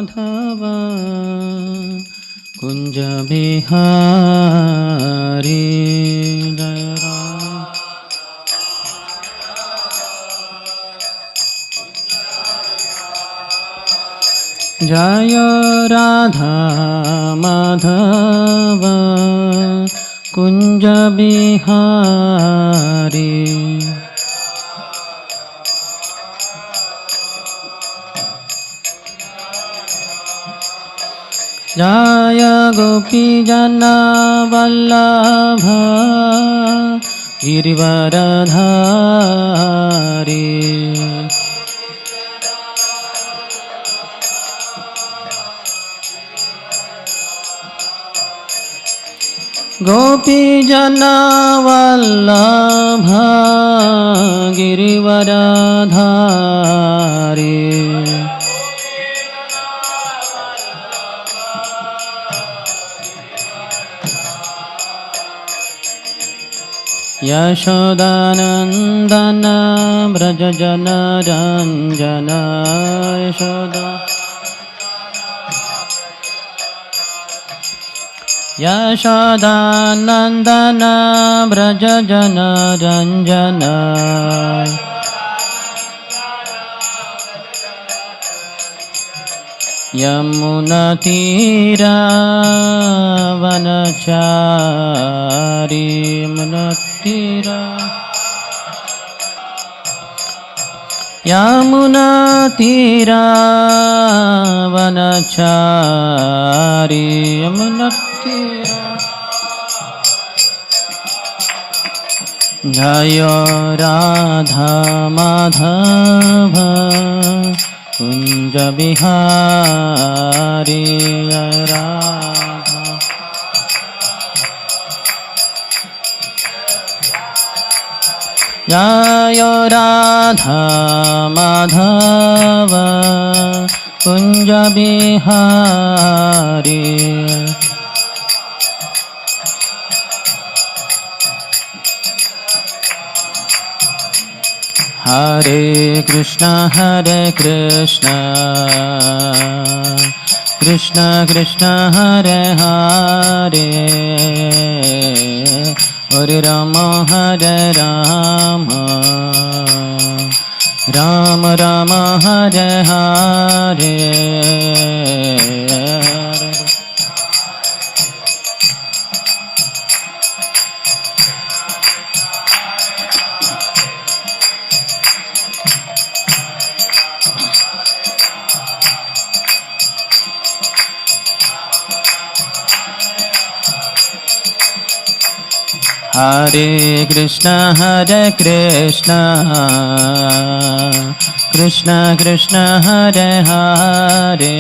माधव कुंज बिहारी जय राम। जय राधा माधव कुंज बिहारी जय गोपी जना वल्लभ गिरिवरधारी गोपी जना वल्लभ गिरिवरधारी यशोदानंदन ब्रज जन रंजन यशोदा यशोदानंदन ब्रज जन रंजन यमुना तीरा वनचारी यमुना तीरा यमुना तीरा वनचारी यमुना तीरा जय राधा माधव कुंज बिहारी जय राधा जय राधा माधव कुंज बिहारी हरे कृष्ण कृष्ण कृष्ण हरे हरे हरे राम राम राम हरे हरे हरे कृष्ण कृष्ण कृष्ण हरे हरे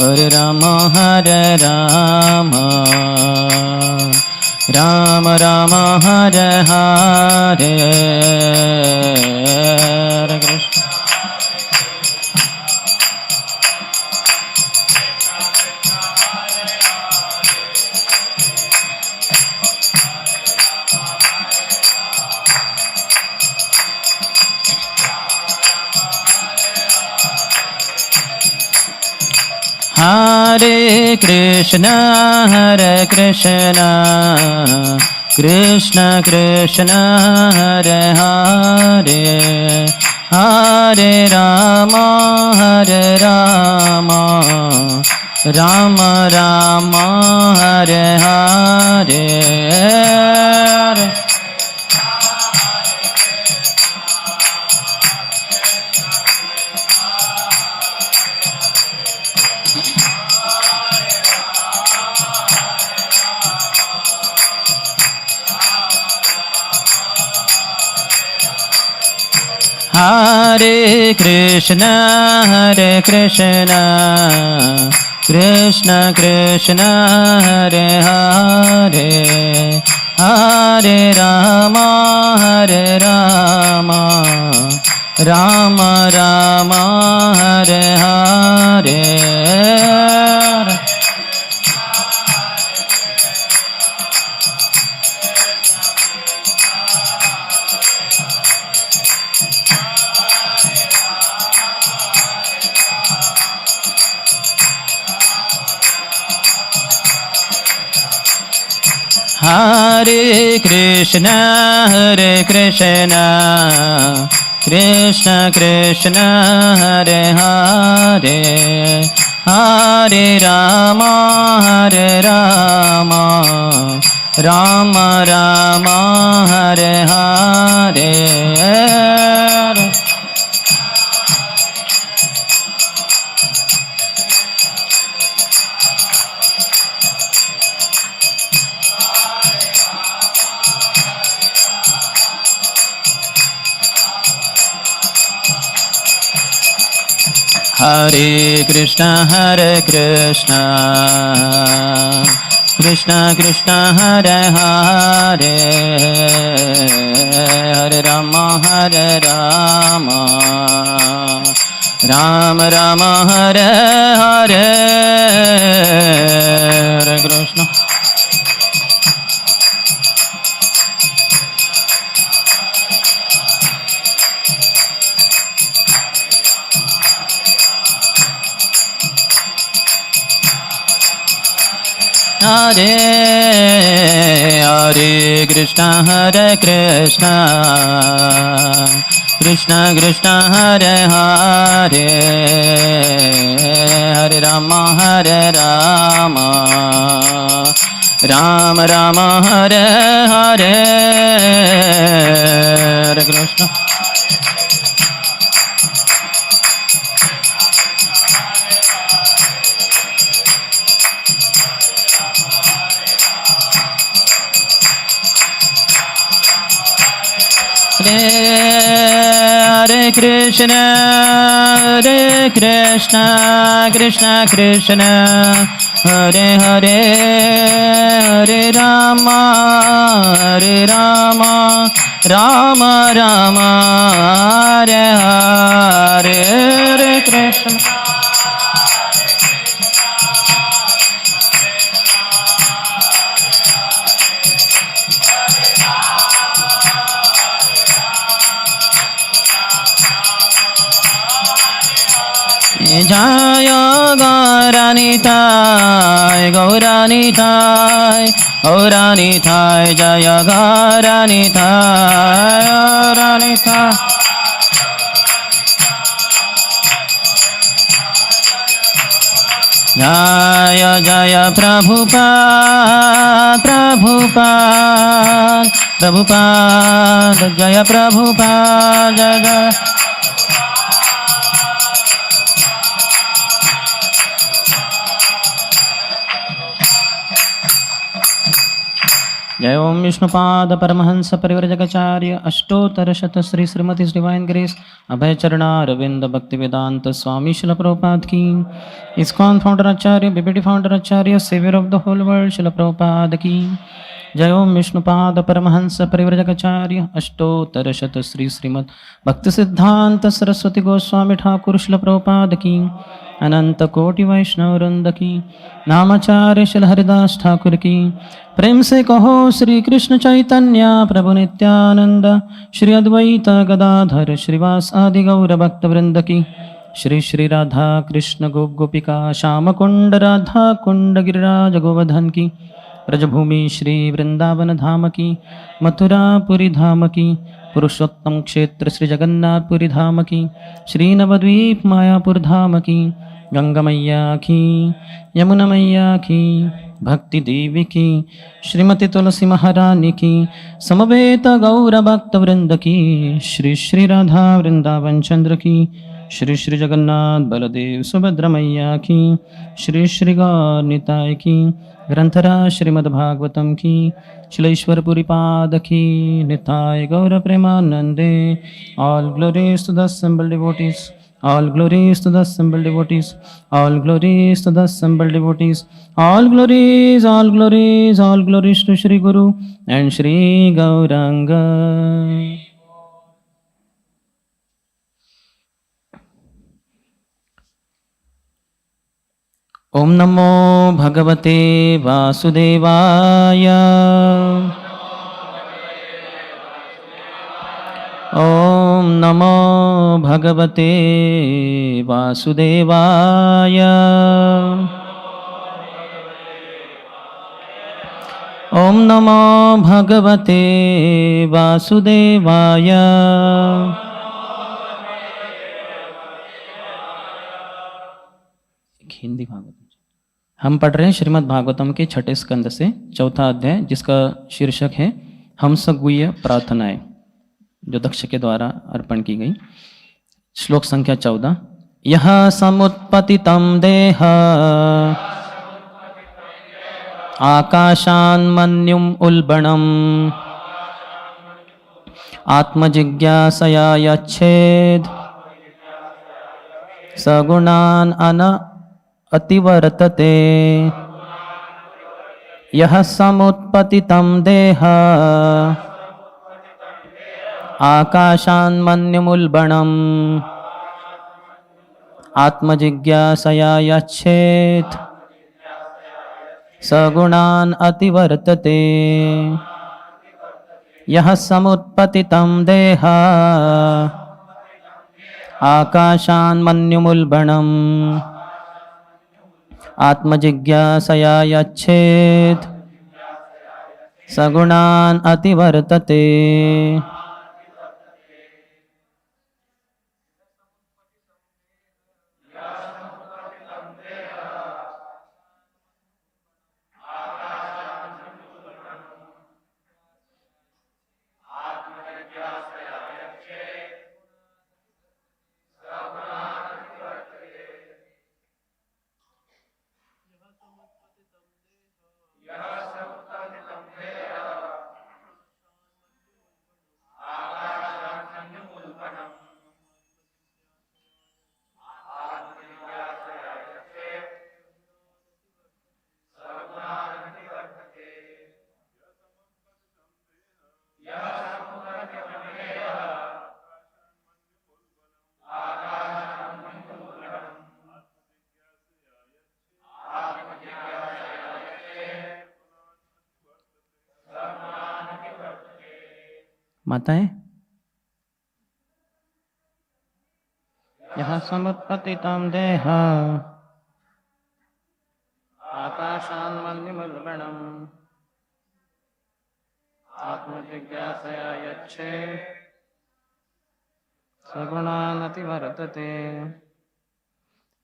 हरे राम राम राम हरे हरे हरे कृष्ण हरे Krishna Krishna Krishna Hare Hare Hare Ram Ram Ram Hare Hare Hare Krishna Krishna Krishna Hare Hare Hare Ram Ram Ram Hare Hare Hare Krishna Krishna Krishna Hare Hare Hare Rama Rama Rama Hare Hare. Hare Krishna Krishna Krishna Hare Hare Hare Rama Rama Rama Hare Hare. Hare Krishna. Hare Hare Krishna Krishna Krishna Hare Hare Hare Rama Rama Rama Hare Hare. Hare Krishna. Hare Krishna Krishna Krishna Hare Hare Hare Rama Rama Rama Hare Hare. Hare Krishna. Jaya Gauranithai Gauranithai Gauranithai Jaya Gauranithai Gauranithai. Jaya Jaya Prabhupada Prabhupada Prabhupada Jaya Prabhupada Jaya. जय ओम विष्णुपाद परमहंस परिव्रजकाचार्य अष्टोत्तर शत Shri Shrimati divine grace Abhay Charanaravinda Bhakti Vedanta Swami Shrila Prabhupada की. ISKCON founder acharya BBD founder acharya saviour of the whole world Shrila Prabhupada की. जय ओम विष्णुपाद परमहंस परिव्रजकाचार्य अष्टोत्तर शत श्री श्रीमद भक्ति सिद्धांत सरस्वती गोस्वामी ठाकुर शिल प्रभुपाद की. अनंत कोटि वैष्णव वृंद की. नामाचार्य शिल हरिदास ठाकुर की. प्रेम से कहो श्री कृष्ण चैतन्य प्रभु नित्यानंद श्री अद्वैत गदाधर श्रीवास आदि गौर भक्त वृंद की. श्री श्री राधा कृष्ण गोप गोपिका श्याम कुंड राधा कुंड गिरिराज गोवर्धन की. ब्रजभूमि श्री वृंदावन धाम की. मथुरापुरी धाम की. पुरुषोत्तम क्षेत्र श्री जगन्नाथपुरी धाम की. श्री नवद्वीप मायापुर धाम की. गंगा मैया की. यमुना मैया की. भक्ति देवी की. श्रीमती तुलसी महारानी की. समवेत गौर भक्त वृंद की. श्री श्री राधा वृंदावन चंद्र की. श्री श्री जगन्नाथ बलदेव सुभद्रा मैया की. श्री श्री गौर निताय की. ग्रंथराज श्रीमद्भागवतम की. शिलेश्वरपुरी पाद की. निताय गौर प्रेमानंदे. All glories to the assembled devotees. All glories to the assembled devotees. All glories to the assembled devotees. All glories, all glories, all glories to Shri Guru and Shri Gauranga. Om Namo Bhagavate Vasudevaya. Om Namo Bhagavate Vasudevaya. ॐ नमो भगवते वासुदेवाय। हिंदी भागवतम हम पढ़ रहे हैं श्रीमद् भागवतम के छठे स्कंद से चौथा अध्याय, जिसका शीर्षक है हंसगुह्य प्रार्थनाएं, जो दक्ष के द्वारा अर्पण की गई। श्लोक संख्या 14। यह समुत्पतितं देह आकाशान्मन्युम् उल्बणम् आत्मजिज्ञासया यच्छेद सगुणान् अतिवर्तते। यह समुत्पतितं देह आकाशान्मन्युमुल्बणम् आत्मजिज्ञासया यच्छेत् सगुणान् अतिवर्तते। यः समुत्पतितं देह आकाशान्मन्युमुल्बणम् आत्मजिज्ञासया यच्छेत् सगुणान् अतिवर्तते। माताएं, यह समुत्पतितं देह आकाशान्मन्युमुल्बणम् आत्मजिज्ञासया यच्छेत् सगुणान् अतिवर्तते।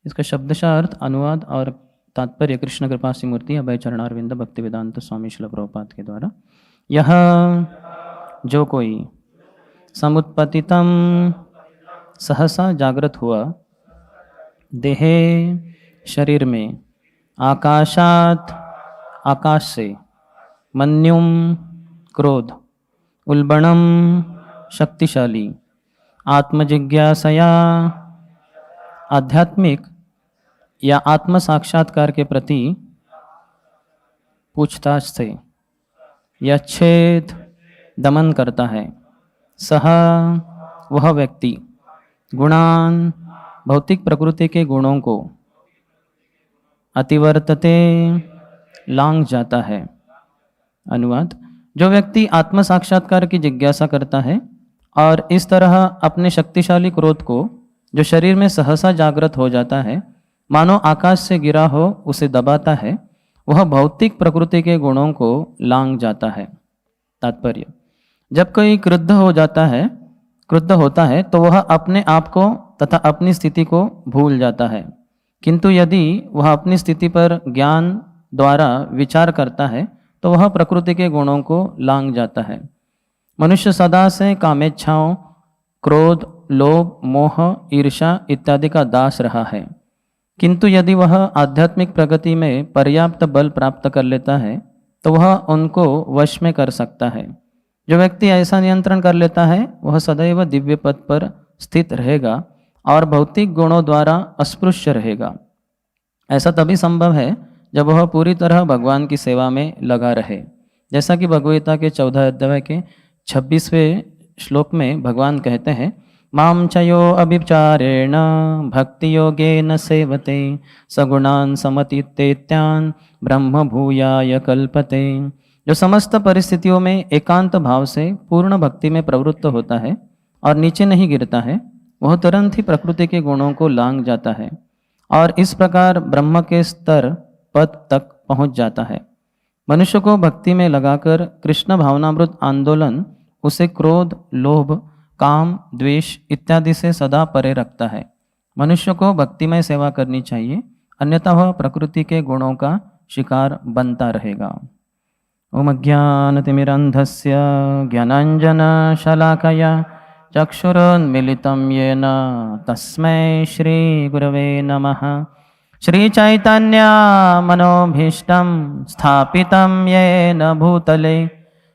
इसका शब्दशः अर्थ, अनुवाद और तात्पर्य कृष्ण कृपा सिमूर्ति अभय चरणारविंद भक्तिवेदांत स्वामी श्रील प्रभुपाद के द्वारा। यह जो कोई समुत्पतितम सहसा जागृत हुआ, देहे शरीर में, आकाशात आकाश से, मन्युम क्रोध, उल्बणम शक्तिशाली, आत्मजिज्ञासया आध्यात्मिक या आत्म साक्षात्कार के प्रति पूछताछ से, यच्छेद दमन करता है, सह वह व्यक्ति, गुणान भौतिक प्रकृति के गुणों को, अतिवर्तते लांघ जाता है। अनुवाद, जो व्यक्ति आत्म साक्षात्कार की जिज्ञासा करता है और इस तरह अपने शक्तिशाली क्रोध को, जो शरीर में सहसा जागृत हो जाता है, मानो आकाश से गिरा हो उसे दबाता है, वह भौतिक प्रकृति के गुणों को लांघ जाता है। तात्पर्य, जब कोई क्रुद्ध होता है तो वह अपने आप को तथा अपनी स्थिति को भूल जाता है, किंतु यदि वह अपनी स्थिति पर ज्ञान द्वारा विचार करता है तो वह प्रकृति के गुणों को लांघ जाता है। मनुष्य सदा से कामेच्छाओं, क्रोध, लोभ, मोह, ईर्ष्या इत्यादि का दास रहा है, किंतु यदि वह आध्यात्मिक प्रगति में पर्याप्त बल प्राप्त कर लेता है तो वह उनको वश में कर सकता है। जो व्यक्ति ऐसा नियंत्रण कर लेता है वह सदैव दिव्य पद पर स्थित रहेगा और भौतिक गुणों द्वारा अस्पृश्य रहेगा। ऐसा तभी संभव है जब वह पूरी तरह भगवान की सेवा में लगा रहे, जैसा कि भगवद्गीता के 14 अध्याय के 26वें श्लोक में भगवान कहते हैं, माम चयो अभिचारेण भक्ति योगेन सेवते सगुणान समतीत्येत्यान ब्रह्म भूयाय कल्पते। जो समस्त परिस्थितियों में एकांत भाव से पूर्ण भक्ति में प्रवृत्त होता है और नीचे नहीं गिरता है, वह तुरंत ही प्रकृति के गुणों को लांघ जाता है और इस प्रकार ब्रह्म के स्तर पद तक पहुंच जाता है। मनुष्य को भक्ति में लगाकर कृष्ण भावनामृत आंदोलन उसे क्रोध, लोभ, काम, द्वेष इत्यादि से सदा परे रखता है। मनुष्य को भक्तिमय सेवा करनी चाहिए, अन्यथा वह प्रकृति के गुणों का शिकार बनता रहेगा। ओम अज्ञानतिमिरन्धस्य ज्ञानाञ्जनशलाकया चक्षुरुन्मिलितं येन तस्मै श्रीगुरवे नमः। श्रीचैतन्य मनोभीष्टं स्थापितं येन भूतले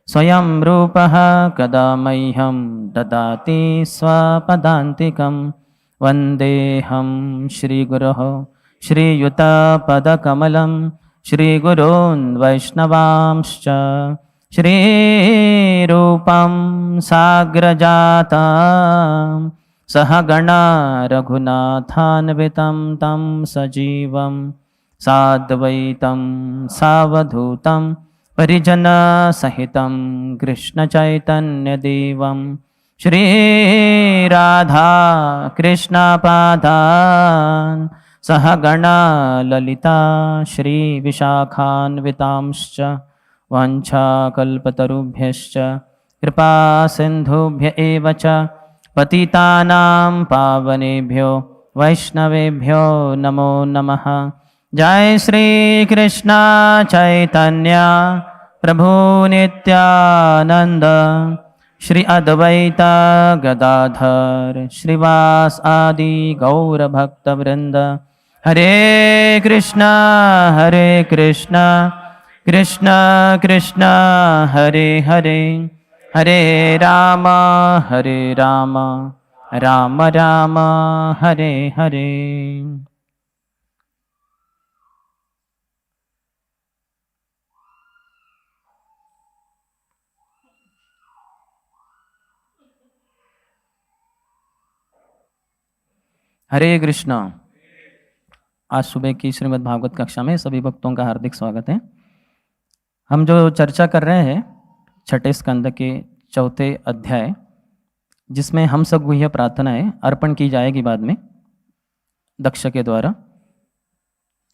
स्वयं रूपः कदा मह्यं ददाति स्वपदान्तिकं। वन्देऽहं श्रीगुरोः श्रीयुतपदकमलं श्रीगुरून् वैष्णवांश्च श्रीरूपं साग्रजातं सहगणा रघुनाथान्वितं तं सजीवं साद्वैतं सावधूतं परिजनसहितं कृष्णचैतन्यदेवं श्रीराधा कृष्णपादान् सहगणा ललिता श्रीविशाखान्वितांश्च वाञ्छाकल्पतरुभ्यश्च कृपासिन्धुभ्य एव च पतितानां पावनेभ्यो वैष्णवेभ्यो नमो नमः। जय श्री कृष्ण चैतन्य प्रभु नित्यानंद श्री अद्वैत गदाधर श्रीवास आदि गौर भक्त वृंद। हरे कृष्ण कृष्ण कृष्ण हरे हरे, हरे राम राम राम हरे हरे। हरे कृष्णा। आज सुबह की श्रीमद् भागवत कक्षा में सभी भक्तों का हार्दिक स्वागत है। हम जो चर्चा कर रहे हैं छठे स्कंद के चौथे अध्याय, जिसमें हम सब गुह्य प्रार्थनाएं अर्पण की जाएगी बाद में दक्ष के द्वारा,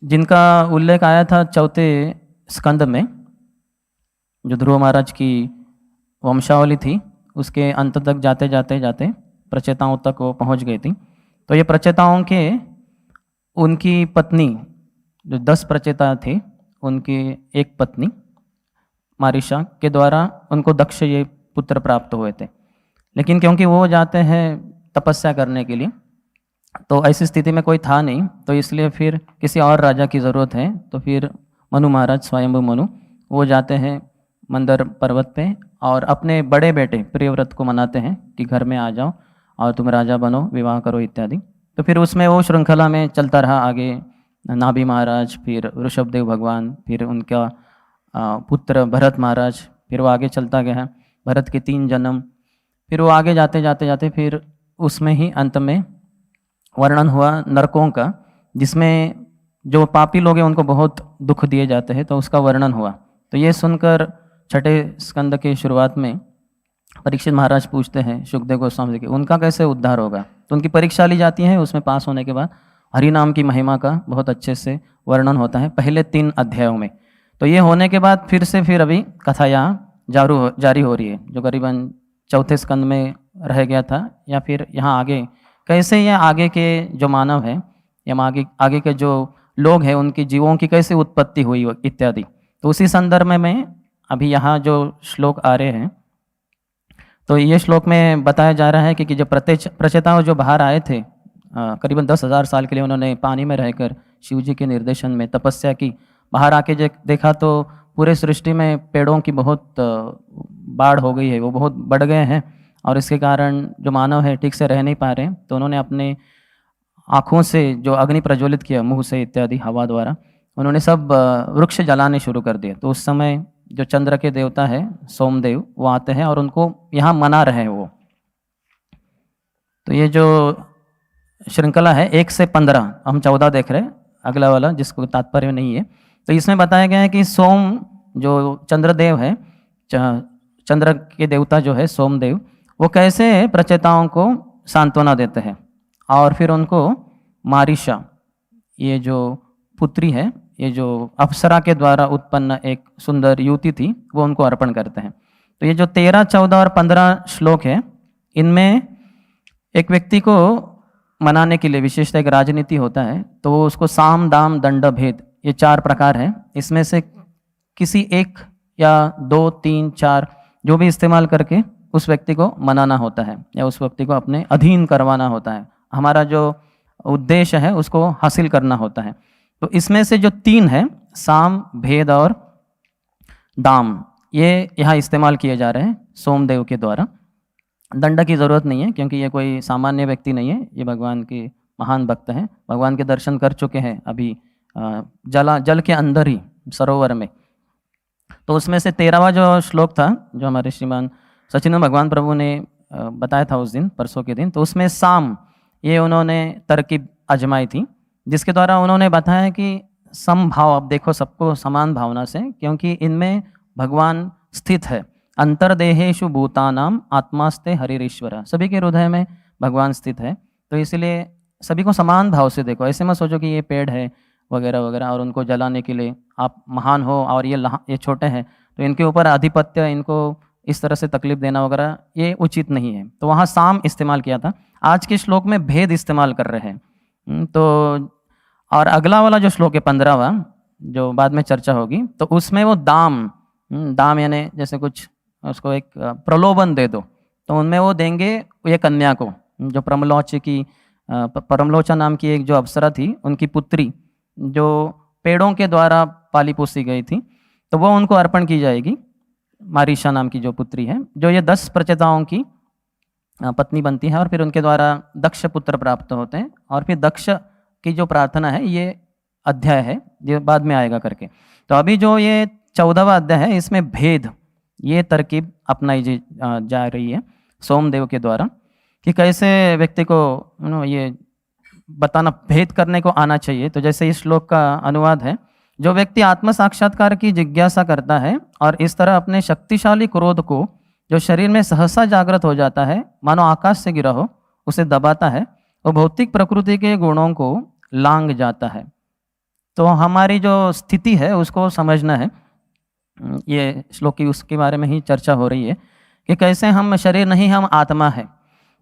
जिनका उल्लेख आया था चौथे स्कंद में। जो ध्रुव महाराज की वंशावली थी उसके अंत तक जाते जाते जाते प्रचेताओं तक वो पहुंच गई थी। तो ये प्रचेताओं के उनकी पत्नी, जो 10 प्रचेता थे, उनकी एक पत्नी मारिशा के द्वारा उनको दक्ष ये पुत्र प्राप्त हुए थे। लेकिन क्योंकि वो जाते हैं तपस्या करने के लिए, तो ऐसी स्थिति में कोई था नहीं, तो इसलिए फिर किसी और राजा की ज़रूरत है। तो फिर मनु महाराज, स्वयंभू मनु, वो जाते हैं मंदर पर्वत पे और अपने बड़े बेटे प्रियव्रत को मनाते हैं कि घर में आ जाओ और तुम राजा बनो, विवाह करो इत्यादि। तो फिर उसमें वो श्रृंखला में चलता रहा आगे। नाभि महाराज, फिर ऋषभदेव भगवान, फिर उनका पुत्र भरत महाराज, फिर वो आगे चलता गया है, भरत के 3 जन्म। फिर वो आगे जाते जाते जाते फिर उसमें ही अंत में वर्णन हुआ नरकों का, जिसमें जो पापी लोग हैं उनको बहुत दुख दिए जाते हैं, तो उसका वर्णन हुआ। तो ये सुनकर छठे स्कंद के शुरुआत में परीक्षित महाराज पूछते हैं सुखदेव गोस्वामी जी, उनका कैसे उद्धार होगा। तो उनकी परीक्षा ली जाती है। उसमें पास होने के बाद हरि नाम की महिमा का बहुत अच्छे से वर्णन होता है पहले 3 अध्यायों में। तो ये होने के बाद फिर अभी कथा यहाँ जारी हो रही है, जो करीबन चौथे स्कंद में रह गया था, या फिर यहाँ आगे कैसे ये आगे के जो मानव है या आगे के जो लोग हैं उनकी जीवों की कैसे उत्पत्ति हुई इत्यादि। तो उसी संदर्भ में अभी यहाँ जो श्लोक आ रहे हैं, तो ये श्लोक में बताया जा रहा है कि जो प्रचेताओं जो बाहर आए थे, करीबन 10,000 साल के लिए उन्होंने पानी में रहकर शिव जी के निर्देशन में तपस्या की। बाहर आके देखा तो पूरे सृष्टि में पेड़ों की बहुत बाढ़ हो गई है, वो बहुत बढ़ गए हैं, और इसके कारण जो मानव है ठीक से रह नहीं पा रहे। तो उन्होंने अपने आँखों से जो अग्नि प्रज्वलित किया, मुँह से इत्यादि हवा द्वारा, उन्होंने सब वृक्ष जलाने शुरू कर दिए। तो उस समय जो चंद्र के देवता है सोमदेव, वो आते हैं और उनको यहाँ मना रहे हैं वो। तो ये जो श्रृंखला है 1 से 15, हम 14 देख रहे हैं, अगला वाला जिसको तात्पर्य नहीं है। तो इसमें बताया गया है कि सोम जो चंद्रदेव है, चंद्र के देवता जो है सोमदेव, वो कैसे प्रचेताओं को सांत्वना देते हैं। और फिर उनको मारिशा, ये जो पुत्री है, ये जो अप्सरा के द्वारा उत्पन्न एक सुंदर युवती थी वो उनको अर्पण करते हैं। तो ये जो 13, 14 और 15 श्लोक है, इनमें एक व्यक्ति को मनाने के लिए विशेषतः एक राजनीति होता है, तो वो उसको साम दाम दंड भेद, ये 4 प्रकार हैं। इसमें से किसी एक या 2, 3, 4 जो भी इस्तेमाल करके उस व्यक्ति को मनाना होता है या उस व्यक्ति को अपने अधीन करवाना होता है। हमारा जो उद्देश्य है उसको हासिल करना होता है। तो इसमें से जो 3 है, साम, भेद और दाम, ये यहाँ इस्तेमाल किए जा रहे हैं सोमदेव के द्वारा। दंड की ज़रूरत नहीं है क्योंकि ये कोई सामान्य व्यक्ति नहीं है, ये भगवान के महान भक्त हैं, भगवान के दर्शन कर चुके हैं अभी जल के अंदर ही सरोवर में। तो उसमें से 13वां जो श्लोक था जो हमारे श्रीमान सचिन भगवान प्रभु ने बताया था उस दिन, परसों के दिन, तो उसमें साम, ये उन्होंने तरकीब आजमाई थी, जिसके द्वारा उन्होंने बताया कि समभाव, अब देखो सबको समान भावना से, क्योंकि इनमें भगवान स्थित है। अंतर्देहेषु भूतानाम आत्मास्ते हरिरीश्वर, सभी के हृदय में भगवान स्थित है। तो इसलिए सभी को समान भाव से देखो, ऐसे मत सोचो कि ये पेड़ है वगैरह वगैरह और उनको जलाने के लिए आप महान हो और ये छोटे हैं तो इनके ऊपर आधिपत्य, इनको इस तरह से तकलीफ देना वगैरह ये उचित नहीं है। तो वहाँ साम इस्तेमाल किया था। आज के श्लोक में भेद इस्तेमाल कर रहे हैं। तो और अगला वाला जो श्लोक है 15वां, जो बाद में चर्चा होगी, तो उसमें वो दाम, दाम यानी जैसे कुछ उसको एक प्रलोभन दे दो, तो उनमें वो देंगे ये कन्या को, जो परमलोचा नाम की एक जो अप्सरा थी, उनकी पुत्री जो पेड़ों के द्वारा पाली पोसी गई थी, तो वो उनको अर्पण की जाएगी। मारीशा नाम की जो पुत्री है, जो ये 10 प्रचेताओं की पत्नी बनती है और फिर उनके द्वारा दक्ष पुत्र प्राप्त होते हैं। और फिर दक्ष की जो प्रार्थना है, ये अध्याय है, ये बाद में आएगा करके। तो अभी जो ये 14वां अध्याय है, इसमें भेद, ये तरकीब अपनाई जा रही है सोमदेव के द्वारा कि कैसे व्यक्ति को ये बताना, भेद करने को आना चाहिए। तो जैसे इस श्लोक का अनुवाद है, जो व्यक्ति आत्म साक्षात्कार की जिज्ञासा करता है और इस तरह अपने शक्तिशाली क्रोध को, जो शरीर में सहसा जागृत हो जाता है, मानो आकाश से गिरा हो, उसे दबाता है, वो भौतिक प्रकृति के गुणों को लांघ जाता है। तो हमारी जो स्थिति है उसको समझना है। ये श्लोक की उसके बारे में ही चर्चा हो रही है कि कैसे हम शरीर नहीं, हम आत्मा है।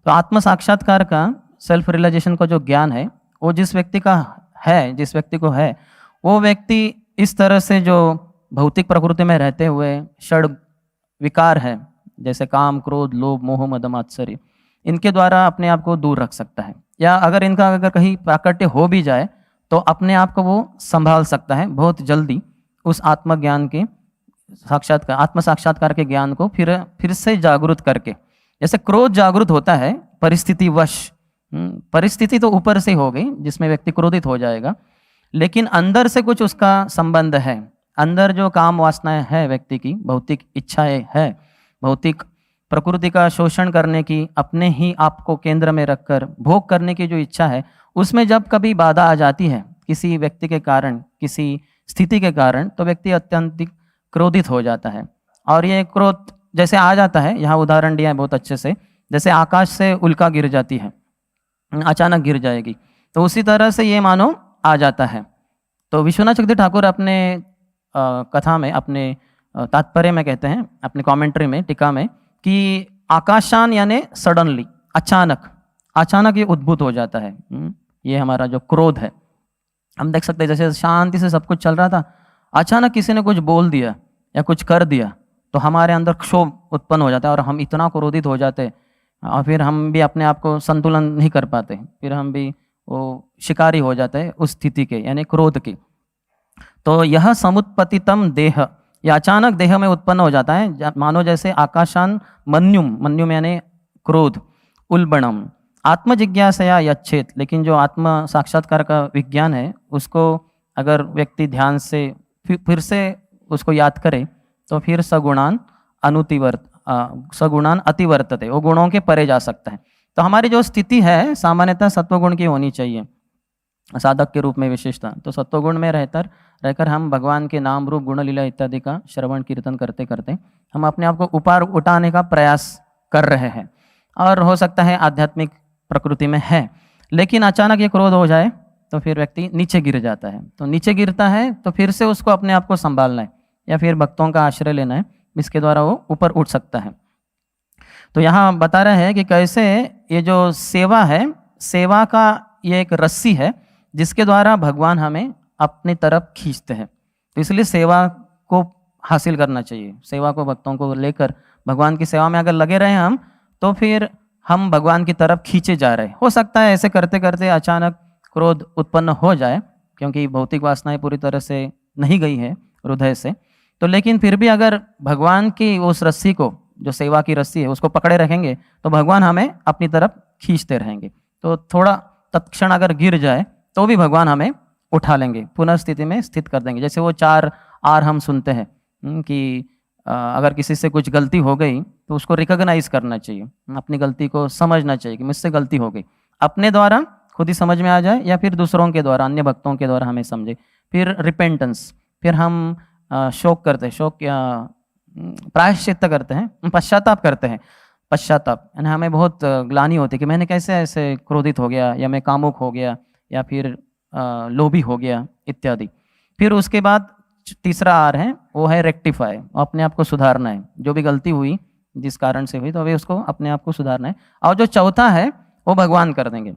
तो आत्म साक्षात्कार का, सेल्फ रियलाइजेशन का जो ज्ञान है, वो जिस व्यक्ति का है, जिस व्यक्ति को है, वो व्यक्ति इस तरह से जो भौतिक प्रकृति में रहते हुए षड विकार है, जैसे काम, क्रोध, लोभ, मोह, मद, मात्सर्य, इनके द्वारा अपने आप को दूर रख सकता है। या अगर कहीं प्राकट्य हो भी जाए तो अपने आप को वो संभाल सकता है बहुत जल्दी, उस आत्मज्ञान के साक्षात्कार, आत्म साक्षात्कार के ज्ञान को फिर से जागृत करके। जैसे क्रोध जागृत होता है परिस्थिति वश, परिस्थिति तो ऊपर से हो गई जिसमें व्यक्ति क्रोधित हो जाएगा, लेकिन अंदर से कुछ उसका संबंध है। अंदर जो काम वासनाएं है व्यक्ति की, भौतिक इच्छाएं है, भौतिक प्रकृति का शोषण करने की, अपने ही आप को केंद्र में रखकर भोग करने की जो इच्छा है, उसमें जब कभी बाधा आ जाती है किसी व्यक्ति के कारण, किसी स्थिति के कारण, तो व्यक्ति अत्यंत क्रोधित हो जाता है। और ये क्रोध जैसे आ जाता है, यहाँ उदाहरण दिया है बहुत अच्छे से, जैसे आकाश से उल्का गिर जाती है, अचानक गिर जाएगी, तो उसी तरह से ये मानो आ जाता है। तो विश्वनाथ चक्रवर्ती ठाकुर अपने कथा में, अपने तात्पर्य में कहते हैं, अपने कमेंट्री में, टीका में, कि आकाशान यानी सडनली, अचानक ये उद्भूत हो जाता है। ये हमारा जो क्रोध है, हम देख सकते हैं जैसे शांति से सब कुछ चल रहा था, अचानक किसी ने कुछ बोल दिया या कुछ कर दिया, तो हमारे अंदर क्षोभ उत्पन्न हो जाता है और हम इतना क्रोधित हो जाते हैं और फिर हम भी अपने आप को संतुलन नहीं कर पाते, फिर हम भी वो शिकारी हो जाते हैं उस स्थिति के, यानी क्रोध की। तो यह समुत्पतितम देह, यह अचानक देह में उत्पन्न हो जाता है, मानो जैसे आकाशान मन्युम यानी क्रोध, उल्बणम आत्मजिज्ञासया यच्छेत। लेकिन जो आत्म साक्षात्कार का विज्ञान है, उसको अगर व्यक्ति ध्यान से फिर से उसको याद करे, तो फिर सगुणान अतिवर्तते, वो गुणों के परे जा सकता है। तो हमारी जो स्थिति है सामान्यतः सत्वगुण की होनी चाहिए साधक के रूप में विशेषता। तो सत्वगुण में रहकर हम भगवान के नाम, रूप, गुण, लीला इत्यादि का श्रवण कीर्तन करते करते हम अपने आप को ऊपर उठाने का प्रयास कर रहे हैं। और हो सकता है आध्यात्मिक प्रकृति में है, लेकिन अचानक ये क्रोध हो जाए तो फिर व्यक्ति नीचे गिर जाता है। तो नीचे गिरता है तो फिर से उसको अपने आप को संभालना है या फिर भक्तों का आश्रय लेना है, इसके द्वारा वो ऊपर उठ सकता है। तो यहाँ बता रहे हैं कि कैसे ये जो सेवा है, सेवा का ये एक रस्सी है जिसके द्वारा भगवान हमें अपनी तरफ खींचते हैं। तो इसलिए सेवा को हासिल करना चाहिए, सेवा को भक्तों को लेकर भगवान की सेवा में अगर लगे रहे हम तो फिर हम भगवान की तरफ खींचे जा रहे। हो सकता है ऐसे करते करते अचानक क्रोध उत्पन्न हो जाए, क्योंकि भौतिक वासनाएं पूरी तरह से नहीं गई है हृदय से, तो लेकिन फिर भी अगर भगवान की उस रस्सी को, जो सेवा की रस्सी है, उसको पकड़े रखेंगे तो भगवान हमें अपनी तरफ खींचते रहेंगे। तो थोड़ा तत्क्षण अगर गिर जाए तो भी भगवान हमें उठा लेंगे, पुनः स्थिति में स्थित कर देंगे। जैसे वो 4 आर हम सुनते हैं कि अगर किसी से कुछ गलती हो गई तो उसको रिकॉग्नाइज करना चाहिए, अपनी गलती को समझना चाहिए कि मुझसे गलती हो गई, अपने द्वारा खुद ही समझ में आ जाए या फिर दूसरों के द्वारा, अन्य भक्तों के द्वारा हमें समझे। फिर रिपेंटेंस, फिर हम शोक करते हैं, शोक या प्रायश्चित्त करते हैं, पश्चाताप करते हैं। पश्चाताप यानी हमें बहुत ग्लानि होती है कि मैंने कैसे ऐसे क्रोधित हो गया, या मैं कामुक हो गया, या फिर लोभी हो गया इत्यादि। फिर उसके बाद तीसरा आर है, वो है रेक्टिफाई, अपने आप को सुधारना है। जो भी गलती हुई, जिस कारण से हुई, तो अभी उसको अपने आप को सुधारना है। और जो चौथा है वो भगवान कर देंगे,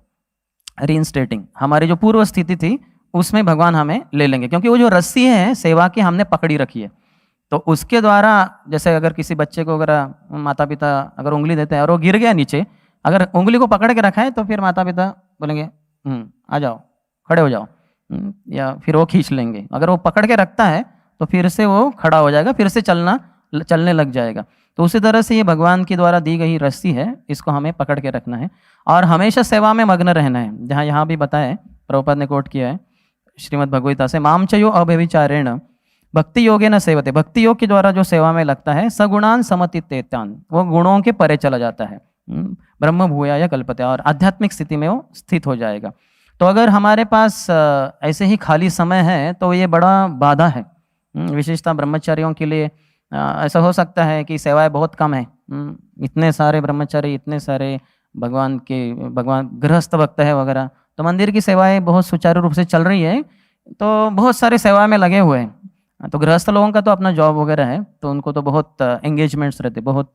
रीइंस्टेटिंग। हमारी जो पूर्व स्थिति थी उसमें भगवान हमें ले लेंगे, क्योंकि वो जो रस्सी है सेवा की हमने पकड़ी रखी है। तो उसके द्वारा, जैसे अगर किसी बच्चे को अगर माता पिता अगर उंगली देते हैं और वो गिर गया नीचे, अगर उंगली को पकड़ के रखा है तो फिर माता पिता बोलेंगे आ जाओ, खड़े हो जाओ, या फिर वो खींच लेंगे। अगर वो पकड़ के रखता है तो फिर से वो खड़ा हो जाएगा, फिर से चलने लग जाएगा। तो उसी तरह से ये भगवान के द्वारा दी गई रस्सी है, इसको हमें पकड़ के रखना है और हमेशा सेवा में मग्न रहना है। जहाँ यहाँ भी बताया, प्रभुपाद ने कोट किया है श्रीमद् भगवद्गीता से, माम चयो अव्यभिचारेण भक्ति योगे न सेवते। भक्ति योग के द्वारा जो सेवा में लगता है, सगुणान समतितेतान, वो गुणों के परे चला जाता है, ब्रह्म भूयाय कल्पते, और आध्यात्मिक स्थिति में वो स्थित हो जाएगा। तो अगर हमारे पास ऐसे ही खाली समय है तो ये बड़ा बाधा है, विशेषतः ब्रह्मचारियों के लिए। ऐसा हो सकता है कि सेवाएं बहुत कम है, इतने सारे ब्रह्मचारी, इतने सारे भगवान गृहस्थ भक्त है वगैरह, तो मंदिर की सेवाएं बहुत सुचारू रूप से चल रही है, तो बहुत सारे सेवा में लगे हुए हैं। तो गृहस्थ लोगों का तो अपना जॉब वगैरह है, तो उनको तो बहुत एंगेजमेंट्स रहते, बहुत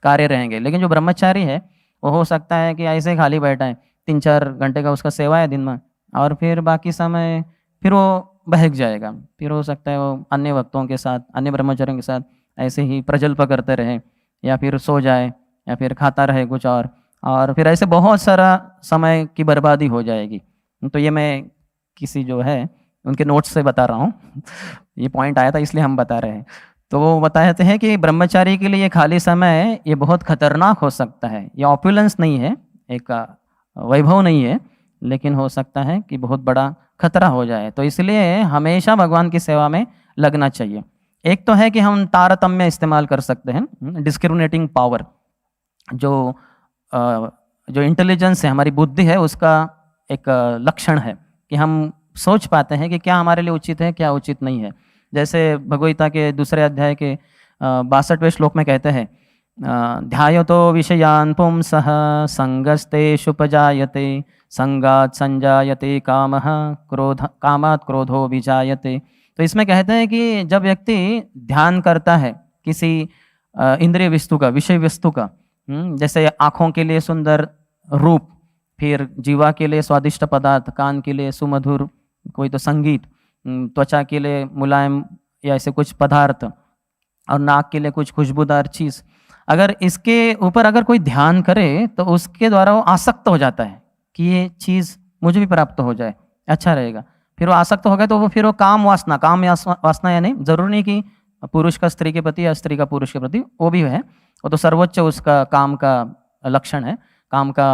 कार्य रहेंगे। लेकिन जो ब्रह्मचारी है वो हो सकता है कि ऐसे खाली बैठा है, 3-4 घंटे का उसका सेवा है दिन में, और फिर बाकी समय फिर वो बहक जाएगा। फिर हो सकता है वो अन्य भक्तों के साथ, अन्य ब्रह्मचारियों के साथ ऐसे ही प्रजल्प करते रहे, या फिर सो जाए, या फिर खाता रहे कुछ और फिर ऐसे बहुत सारा समय की बर्बादी हो जाएगी। तो ये मैं किसी जो है उनके नोट्स से बता रहा हूँ ये पॉइंट आया था इसलिए हम बता रहे हैं। तो वो बताते हैं कि ब्रह्मचारी के लिए खाली समय ये बहुत खतरनाक हो सकता है। ये ऑपुलेंस नहीं है, एक वैभव नहीं है, लेकिन हो सकता है कि बहुत बड़ा खतरा हो जाए। तो इसलिए हमेशा भगवान की सेवा में लगना चाहिए। एक तो है कि हम तारतम्य इस्तेमाल कर सकते हैं, डिस्क्रिमिनेटिंग पावर, जो इंटेलिजेंस है, हमारी बुद्धि है, उसका एक लक्षण है कि हम सोच पाते हैं कि क्या हमारे लिए उचित है, क्या उचित नहीं है। जैसे भगवद्गीता के दूसरे अध्याय के 62वें श्लोक में कहते हैं, ध्यायतो विषयान् पुंसः संगस्तेषुपजायते संगात् संजायते कामः कामात् क्रोधो विजायते। तो इसमें कहते हैं कि जब व्यक्ति ध्यान करता है किसी इंद्रिय वस्तु का, विषय वस्तु का, जैसे आँखों के लिए सुंदर रूप, फिर जीवा के लिए स्वादिष्ट पदार्थ, कान के लिए सुमधुर कोई तो संगीत, त्वचा के लिए मुलायम या ऐसे कुछ पदार्थ, और नाक के लिए कुछ खुशबूदार चीज़, अगर इसके ऊपर अगर कोई ध्यान करे तो उसके द्वारा वो आसक्त हो जाता है कि ये चीज़ मुझे भी प्राप्त हो जाए, अच्छा रहेगा। फिर वो आसक्त हो गए तो वो फिर वो काम वासना यानी जरूरी नहीं कि पुरुष का स्त्री के प्रति या स्त्री का पुरुष के प्रति, वो भी है, वो तो सर्वोच्च उसका काम का लक्षण है, काम का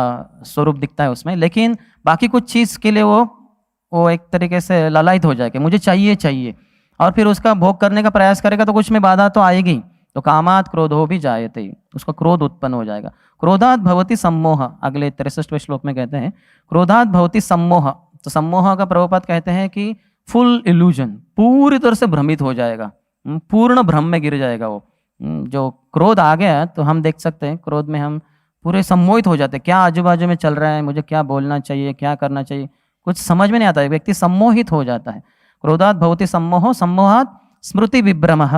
स्वरूप दिखता है उसमें। लेकिन बाकी कुछ चीज़ के लिए वो एक तरीके से ललायित हो जाए कि मुझे चाहिए, और फिर उसका भोग करने का प्रयास करेगा तो कुछ में बाधा तो आएगी। तो कामात् क्रोधो भी जायते, उसका क्रोध उत्पन्न हो जाएगा। क्रोधात् भवति सम्मोह, अगले 63वें श्लोक में कहते हैं क्रोधात् भवति सम्मोह। तो सम्मोह का प्रभुपाद कहते हैं कि फुल इल्यूजन, पूरी तरह से भ्रमित हो जाएगा, पूर्ण भ्रम में गिर जाएगा वो। जो क्रोध आ गया तो हम देख सकते हैं क्रोध में हम पूरे सम्मोहित हो जाते हैं, क्या आजू बाजू में चल रहा है, मुझे क्या बोलना चाहिए, क्या करना चाहिए, कुछ समझ में नहीं आता है, व्यक्ति सम्मोहित हो जाता है। क्रोधात भवति सम्मोहो सम्मोहात स्मृति विभ्रमः।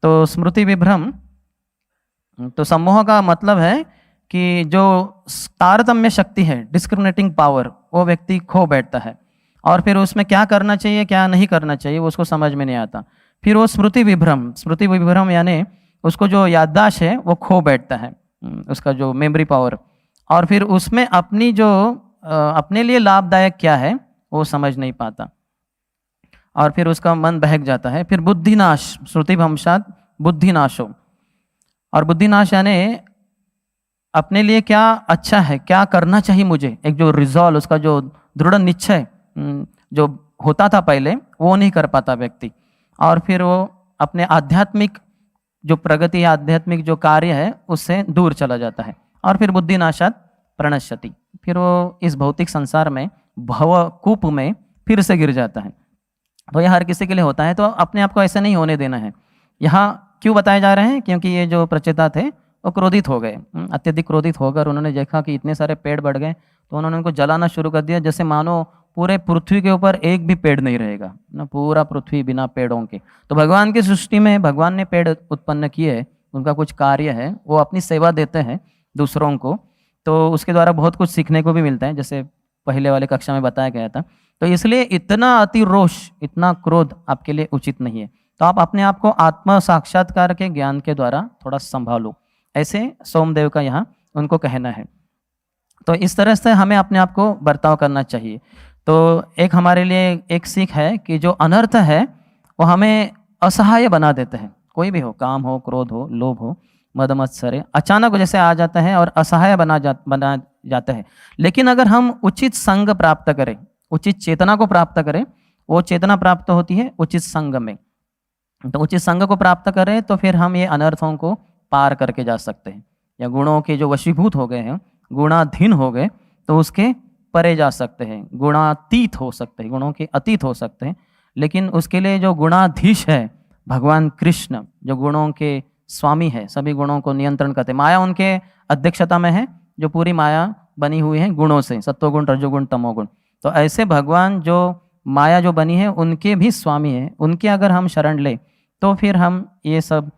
तो स्मृति विभ्रम, तो सम्मोह का मतलब है कि जो तारतम्य शक्ति है, डिस्क्रिमिनेटिंग पावर, वो व्यक्ति खो बैठता है और फिर उसमें क्या करना चाहिए क्या नहीं करना चाहिए वो उसको समझ में नहीं आता। फिर वो स्मृति विभ्रम यानी उसको जो याददाश्त है वो खो बैठता है, उसका जो मेमोरी पावर, और फिर उसमें अपनी जो अपने लिए लाभदायक क्या है वो समझ नहीं पाता और फिर उसका मन बहक जाता है। फिर बुद्धिनाश, श्रुति भ्रंशात बुद्धिनाशो, और बुद्धिनाश यानी अपने लिए क्या अच्छा है, क्या करना चाहिए मुझे, एक जो रिजॉल्व, उसका जो दृढ़ निश्चय जो होता था पहले वो नहीं कर पाता व्यक्ति, और फिर वो अपने आध्यात्मिक जो प्रगति है, आध्यात्मिक जो कार्य है उससे दूर चला जाता है। और फिर बुद्धिनाशात प्रणश्यति, फिर वो इस भौतिक संसार में भवकूप में फिर से गिर जाता है। तो यह हर किसी के लिए होता है, तो अपने आप को ऐसे नहीं होने देना है। यहाँ क्यों बताए जा रहे हैं, क्योंकि ये जो प्रचेता थे वो क्रोधित हो गए, अत्यधिक क्रोधित होकर उन्होंने देखा कि इतने सारे पेड़ बढ़ गए, तो उन्होंने उनको जलाना शुरू कर दिया, जैसे मानो पूरे पृथ्वी के ऊपर एक भी पेड़ नहीं रहेगा ना, पूरा पृथ्वी बिना पेड़ों के। तो भगवान की सृष्टि में भगवान ने पेड़ उत्पन्न किए, उनका कुछ कार्य है, वो अपनी सेवा देते हैं दूसरों को, तो उसके द्वारा बहुत कुछ सीखने को भी मिलता है, जैसे पहले वाले कक्षा में बताया गया था। तो इसलिए इतना अति रोष, इतना क्रोध आपके लिए उचित नहीं है। तो आप अपने आप को आत्म साक्षात्कार के ज्ञान के द्वारा थोड़ा संभालो, ऐसे सोमदेव का यहाँ उनको कहना है। तो इस तरह से हमें अपने आप को बर्ताव करना चाहिए। तो एक हमारे लिए एक सीख है कि जो अनर्थ है वो हमें असहाय बना देते हैं, कोई भी हो, काम हो, क्रोध हो, लोभ हो, मद मत्सर, अचानक जैसे आ जाता है और असहाय बना जाता है। लेकिन अगर हम उचित संग प्राप्त करें, उचित चेतना को प्राप्त करें, वो चेतना प्राप्त होती है उचित संग में। तो उचित संग को प्राप्त करें तो फिर हम ये अनर्थों को पार करके जा सकते हैं, या गुणों के जो वशीभूत हो गए हैं, गुणाधीन हो गए, तो उसके परे जा सकते हैं, गुणातीत हो सकते हैं, गुणों के अतीत हो सकते हैं। लेकिन उसके लिए जो गुणाधीश है भगवान कृष्ण, जो गुणों के स्वामी है, सभी गुणों को नियंत्रण करते, माया उनके अध्यक्षता में है, जो पूरी माया बनी हुई है गुणों से, सत्वगुण, रजोगुण, तमोगुण। तो ऐसे भगवान जो माया जो बनी है उनके भी स्वामी है, उनके अगर हम शरण ले तो फिर हम ये सब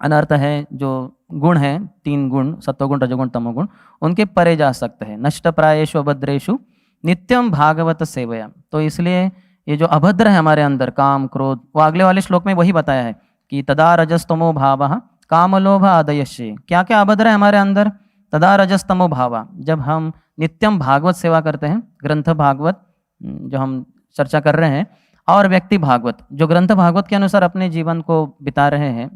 अनर्थ है जो गुण है, 3 गुण, सत्वगुण, रजोगुण, तमोगुण, उनके परे जा सकते हैं। नष्ट प्रायेषु अभद्रेषु नित्यम भागवत सेवया। तो इसलिए ये जो अभद्र है हमारे अंदर, काम, क्रोध, वो अगले वाले श्लोक में वही बताया है कि तदा रजस्तमो भावः काम लोभ आदयश्य। क्या क्या अभद्र है हमारे अंदर? तदा रजस्तमो भावा, जब हम नित्यम भागवत सेवा करते हैं, ग्रंथ भागवत जो हम चर्चा कर रहे हैं, और व्यक्ति भागवत जो ग्रंथ भागवत के अनुसार अपने जीवन को बिता रहे हैं,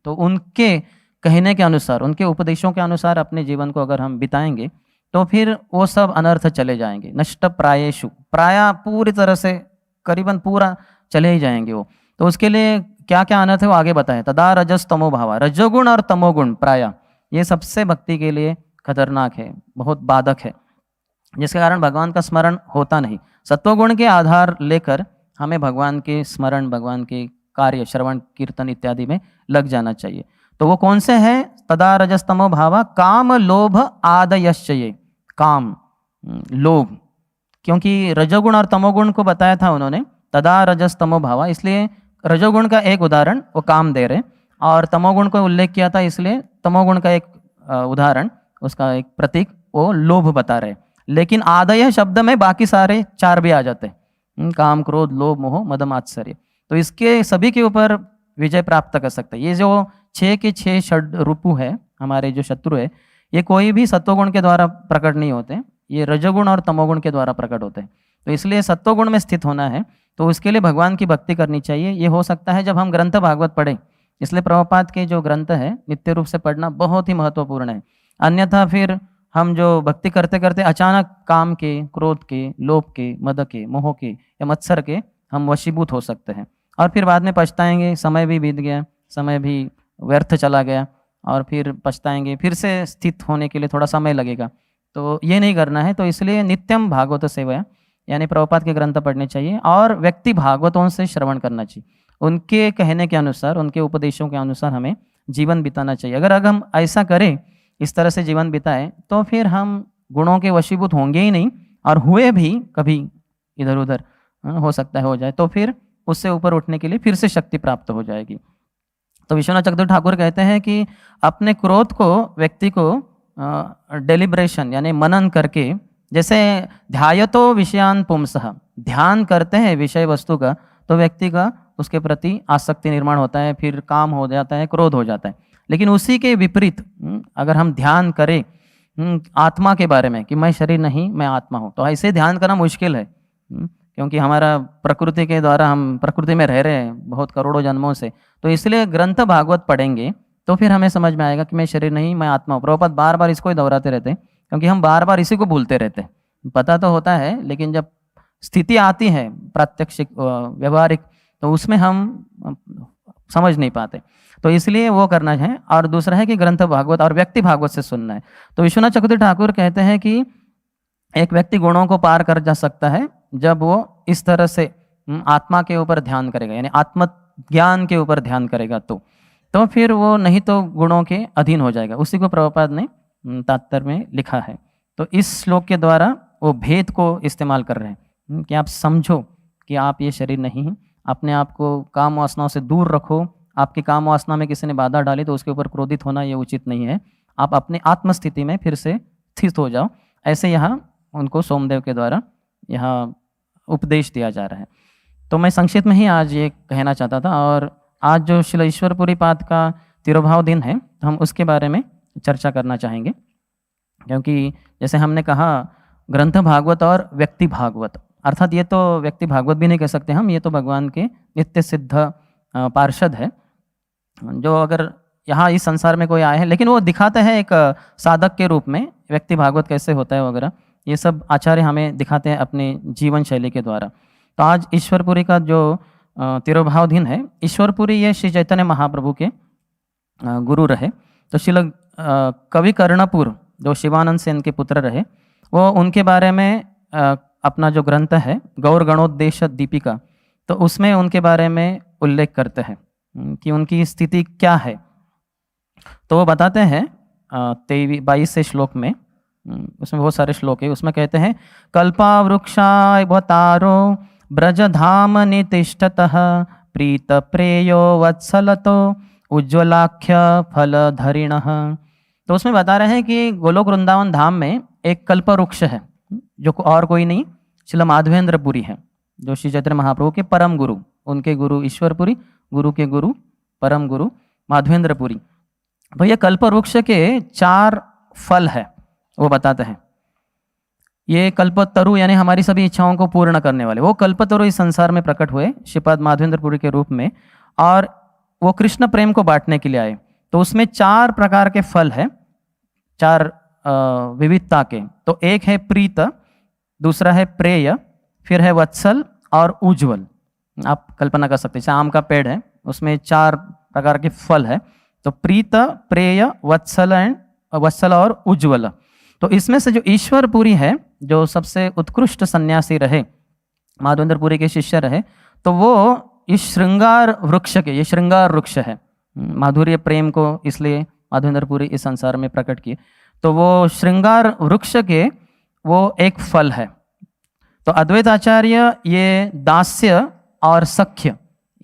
तो उनके कहने के अनुसार, उनके उपदेशों के अनुसार अपने जीवन को अगर हम बिताएंगे तो फिर वो सब अनर्थ चले जाएंगे। नष्ट प्रायेषु, प्राय पूरी तरह से करीबन पूरा चले ही जाएंगे वो। तो उसके लिए क्या क्या अनर्थ है वो आगे बताएं। तदा रजस तमो भावा, रजोगुण और तमोगुण प्राय ये सबसे भक्ति के लिए खतरनाक है, बहुत बाधक है, जिसके कारण भगवान का स्मरण होता नहीं। सत्वगुण के आधार लेकर हमें भगवान के स्मरण, भगवान के कार्य, श्रवण, कीर्तन इत्यादि में लग जाना चाहिए। तो वो कौन से हैं? तदा रजस्तमो भावा काम लोभ आदयश्चये। काम, लोभ, क्योंकि रजोगुण और तमोगुण को बताया था उन्होंने, तदा रजस्तमो भावा, इसलिए रजोगुण का एक उदाहरण वो काम दे रहे, और तमोगुण को उल्लेख किया था, इसलिए तमोगुण का एक उदाहरण, उसका एक प्रतीक वो लोभ बता रहे। लेकिन आदय शब्द में बाकी सारे 4 भी आ जाते हैं, काम, क्रोध, लोभ, मोह, मद, मात्सर्य। तो इसके सभी के ऊपर विजय प्राप्त कर सकते हैं। ये जो 6 के 6 षड रूपु है, हमारे जो शत्रु है, ये कोई भी सत्वगुण के द्वारा प्रकट नहीं होते, ये रजोगुण और तमोगुण के द्वारा प्रकट होते हैं। तो इसलिए सत्वगुण में स्थित होना है, तो उसके लिए भगवान की भक्ति करनी चाहिए। ये हो सकता है जब हम ग्रंथ भागवत पढ़ें, इसलिए प्रभुपाद के जो ग्रंथ है नित्य रूप से पढ़ना बहुत ही महत्वपूर्ण है। अन्यथा फिर हम जो भक्ति करते करते अचानक काम के, क्रोध के, लोभ के, मद के, मोह के या मत्सर के हम वशीभूत हो सकते हैं, और फिर बाद में पछताएंगे, समय भी बीत गया, समय भी व्यर्थ चला गया, और फिर पछताएंगे, फिर से स्थित होने के लिए थोड़ा समय लगेगा। तो ये नहीं करना है। तो इसलिए नित्यम भागवत सेवा, यानी प्रभुपाद के ग्रंथ पढ़ने चाहिए, और व्यक्ति भागवतों से श्रवण करना चाहिए, उनके कहने के अनुसार, उनके उपदेशों के अनुसार हमें जीवन बिताना चाहिए। अगर हम ऐसा करें, इस तरह से जीवन बिताएं, तो फिर हम गुणों के वशीभूत होंगे ही नहीं, और हुए भी कभी इधर उधर हो सकता है हो जाए, तो फिर उससे ऊपर उठने के लिए फिर से शक्ति प्राप्त हो जाएगी। तो विश्वनाथ चक्रधर ठाकुर कहते हैं कि अपने क्रोध को व्यक्ति को डेलिब्रेशन यानी मनन करके, जैसे ध्यायतो विषयान पुंसः, ध्यान करते हैं विषय वस्तु का, तो व्यक्ति का उसके प्रति आसक्ति निर्माण होता है, फिर काम हो जाता है, क्रोध हो जाता है। लेकिन उसी के विपरीत अगर हम ध्यान करें आत्मा के बारे में कि मैं शरीर नहीं मैं आत्मा हूँ, तो ऐसे ध्यान करना मुश्किल है, क्योंकि हमारा प्रकृति के द्वारा हम प्रकृति में रह रहे हैं बहुत करोड़ों जन्मों से। तो इसलिए ग्रंथ भागवत पढ़ेंगे तो फिर हमें समझ में आएगा कि मैं शरीर नहीं मैं आत्मा हूँ। प्रभुपाद बार बार इसको ही दोहराते रहते हैं, क्योंकि हम बार बार इसी को भूलते रहते हैं। पता तो होता है, लेकिन जब स्थिति आती है प्रात्यक्षिक व्यवहारिक, तो उसमें हम समझ नहीं पाते। तो इसलिए वो करना है। और दूसरा है कि ग्रंथ भागवत और व्यक्ति भागवत से सुनना है। तो विश्वनाथ चक्रधर ठाकुर कहते हैं कि एक व्यक्ति गुणों को पार कर जा सकता है जब वो इस तरह से आत्मा के ऊपर ध्यान करेगा, यानी आत्म ज्ञान के ऊपर ध्यान करेगा, तो फिर वो नहीं तो गुणों के अधीन हो जाएगा। उसी को प्रभुपाद ने तात्पर्य में लिखा है। तो इस श्लोक के द्वारा वो भेद को इस्तेमाल कर रहे हैं कि आप समझो कि आप ये शरीर नहीं है, अपने आप को काम वासनाओं से दूर रखो। आपकी काम वासना में किसी ने बाधा डाली तो उसके ऊपर क्रोधित होना ये उचित नहीं है। आप अपने आत्मस्थिति में फिर से स्थित हो जाओ। ऐसे यहाँ उनको सोमदेव के द्वारा यहाँ उपदेश दिया जा रहा है। तो मैं संक्षिप्त में ही आज ये कहना चाहता था। और आज जो श्री ईश्वरपुरी पाद का तिरुभाव दिन है, हम उसके बारे में चर्चा करना चाहेंगे, क्योंकि जैसे हमने कहा ग्रंथ भागवत और व्यक्ति भागवत, अर्थात ये तो व्यक्ति भागवत भी नहीं कह सकते हम, ये तो भगवान के नित्य सिद्ध पार्षद है, जो अगर यहाँ इस संसार में कोई आए हैं, लेकिन वो दिखाते हैं एक साधक के रूप में व्यक्ति भागवत कैसे होता है वगैरह, ये सब आचार्य हमें दिखाते हैं अपने जीवन शैली के द्वारा। तो आज ईश्वरपुरी का जो तिरुभाव दिन है, ईश्वरपुरी ये श्री चैतन्य महाप्रभु के गुरु रहे। तो श्री कवि कर्णपुर जो शिवानंद सेन के पुत्र रहे, वो उनके बारे में अपना जो ग्रंथ है गौर गणोद्देश दीपिका, तो उसमें उनके बारे में उल्लेख करते हैं कि उनकी स्थिति क्या है। तो वो बताते हैं 22 श्लोक में, उसमें बहुत सारे श्लोक है, उसमें कहते हैं कल्पावृक्षावतारो ब्रजधाम नितिष्ठतः प्रीत प्रेयो वत्सलतो उज्ज्वलाख्य फलधरिणः। तो उसमें बता रहे हैं कि गोलोक वृंदावन धाम में एक कल्प वृक्ष है, जो और कोई नहीं श्रील माधवेंद्रपुरी है, जो श्री चैतन्य महाप्रभु के परम गुरु, उनके गुरु ईश्वरपुरी, गुरु के गुरु परम गुरु माधवेंद्रपुरी। तो ये कल्प वृक्ष के 4 फल है, वो बताते हैं। ये कल्पतरु यानी हमारी सभी इच्छाओं को पूर्ण करने वाले, वो कल्पतरु इस संसार में प्रकट हुए श्रीपाद माधवेंद्रपुरी के रूप में, और वो कृष्ण प्रेम को बांटने के लिए आए। तो उसमें 4 प्रकार के फल है, 4 विविधता के। तो एक है प्रीत, दूसरा है प्रेय, फिर है वत्सल और उज्ज्वल। आप कल्पना कर सकते हैं, आम का पेड़ है, उसमें 4 प्रकार के फल है। तो प्रीत, प्रेय, वत्सल और उज्ज्वल। तो इसमें से जो ईश्वरपुरी है, जो सबसे उत्कृष्ट सन्यासी रहे, माधवेंद्रपुरी के शिष्य रहे, तो वो इस श्रृंगार वृक्ष के, ये श्रृंगार वृक्ष है, माधुर्य प्रेम को इसलिए माधवेंद्रपुरी इस संसार में प्रकट किए। तो वो श्रृंगार वृक्ष के वो एक फल है। तो अद्वैत आचार्य ये दास्य और सख्य,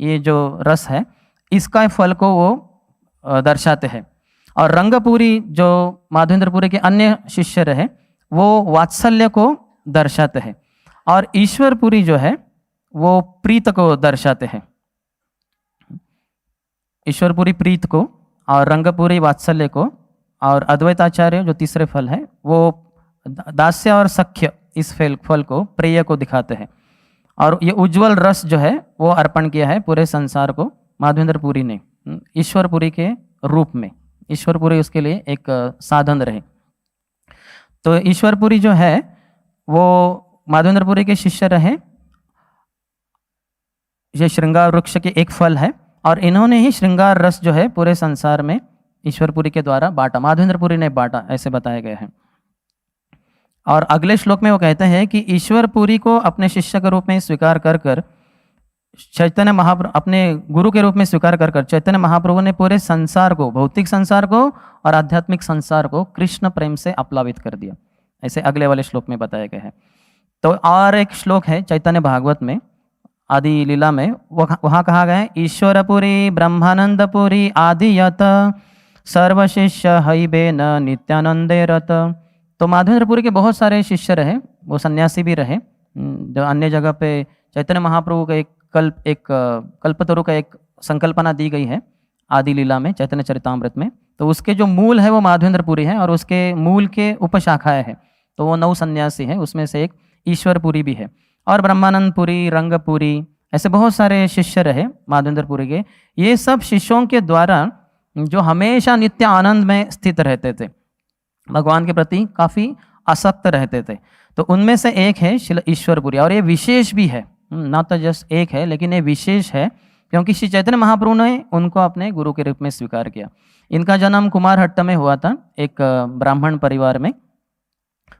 ये जो रस है, इसका फल को वो दर्शाते हैं। और रंगपुरी जो माधवेंद्रपुरी के अन्य शिष्य रहे, वो वात्सल्य को दर्शाते हैं। और ईश्वरपुरी जो है वो प्रीत को दर्शाते हैं, ईश्वरपुरी प्रीत को और रंगपुरी वात्सल्य को, और अद्वैताचार्य जो तीसरे फल है वो दास्य और सख्य इस फल को, प्रेय को दिखाते हैं। और ये उज्जवल रस जो है वो अर्पण किया है पूरे संसार को माधवेंद्रपुरी ने ईश्वरपुरी के रूप में। ईश्वरपुरी उसके लिए एक साधन रहे। तो ईश्वरपुरी जो है वो माधवेंद्रपुरी के शिष्य रहे, ये श्रृंगार वृक्ष के एक फल है, और इन्होंने ही श्रृंगार रस जो है पूरे संसार में ईश्वरपुरी के द्वारा बांटा, माधवेंद्रपुरी ने बांटा, ऐसे बताया गया है। और अगले श्लोक में वो कहते हैं कि ईश्वरपुरी को अपने शिष्य के रूप में स्वीकार कर कर चैतन्य महाप्रभु, अपने गुरु के रूप में स्वीकार कर कर चैतन्य महाप्रभु ने पूरे संसार को, भौतिक संसार को और आध्यात्मिक संसार को कृष्ण प्रेम से अपलावित कर दिया, ऐसे अगले वाले श्लोक में बताया गया है। तो और एक श्लोक है चैतन्य भागवत में, आदि लीला में, वहाँ कहा गया है, ईश्वरपुरी ब्रह्मानंदपुरी आदि यत सर्वशिष्य हईबे न नित्यानंदे रत। तो माधवेंद्रपुरी के बहुत सारे शिष्य रहे, वो सन्यासी भी रहे। जो अन्य जगह पे चैतन्य महाप्रभु का एक कल्पतरु का एक संकल्पना दी गई है आदि लीला में, चैतन्य चरितामृत में। तो उसके जो मूल है वो माधवेंद्रपुरी है और उसके मूल के उपशाखाएं हैं। तो वो 9 सन्यासी है, उसमें से एक ईश्वरपुरी भी है। और ब्रह्मानंदपुरी, रंगपुरी, ऐसे बहुत सारे शिष्य रहे माधवेंद्रपुरी के। ये सब शिष्यों के द्वारा जो हमेशा नित्य आनंद में स्थित रहते थे, भगवान के प्रति काफ़ी आसक्त रहते थे। तो उनमें से एक है श्री ईश्वरपुरी, और ये विशेष भी है, ना तो जस्ट एक है लेकिन ये विशेष है क्योंकि श्री चैतन्य महाप्रभु ने उनको अपने गुरु के रूप में स्वीकार किया। इनका जन्म कुमारहट्ट में हुआ था, एक ब्राह्मण परिवार में।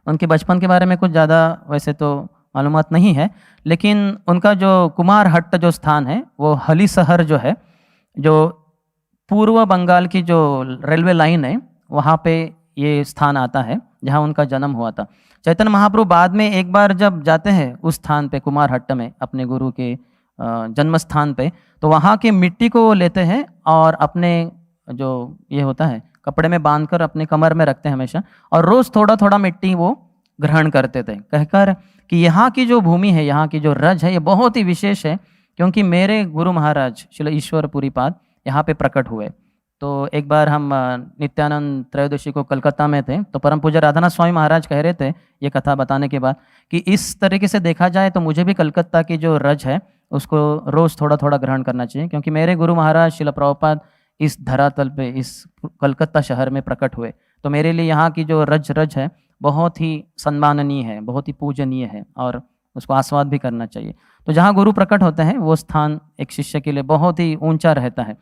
उनके बचपन के बारे में कुछ ज़्यादा वैसे तो मालूमात नहीं है, लेकिन उनका जो कुमारहट्ट जो स्थान है वो हली शहर जो है, जो पूर्व बंगाल की जो रेलवे लाइन है वहाँ पे ये स्थान आता है जहाँ उनका जन्म हुआ था। चैतन्य महाप्रभु बाद में एक बार जब जाते हैं उस स्थान पे कुमारहट्ट में अपने गुरु के जन्म स्थान पे, तो वहाँ की मिट्टी को वो लेते हैं और अपने जो ये होता है कपड़े में बांधकर अपने कमर में रखते हैं हमेशा, और रोज़ थोड़ा थोड़ा मिट्टी वो ग्रहण करते थे, कहकर कि यहाँ की जो भूमि है, यहाँ की जो रज है, ये बहुत ही विशेष है क्योंकि मेरे गुरु महाराज श्री ईश्वरपुरी पाद यहाँ पे प्रकट हुए। तो एक बार हम नित्यानंद त्रयोदशी को कलकत्ता में थे, तो परम पूज्य राधानाथ स्वामी महाराज कह रहे थे ये कथा बताने के बाद कि इस तरीके से देखा जाए तो मुझे भी कलकत्ता की जो रज है उसको रोज़ थोड़ा थोड़ा ग्रहण करना चाहिए, क्योंकि मेरे गुरु महाराज शिला प्रभुपाद इस धरातल पे, इस कलकत्ता शहर में प्रकट हुए। तो मेरे लिए यहाँ की जो रज है बहुत ही सम्माननीय है, बहुत ही पूजनीय है और उसको आस्वाद भी करना चाहिए। तो जहाँ गुरु प्रकट होते हैं वो स्थान एक शिष्य के लिए बहुत ही ऊंचा रहता है।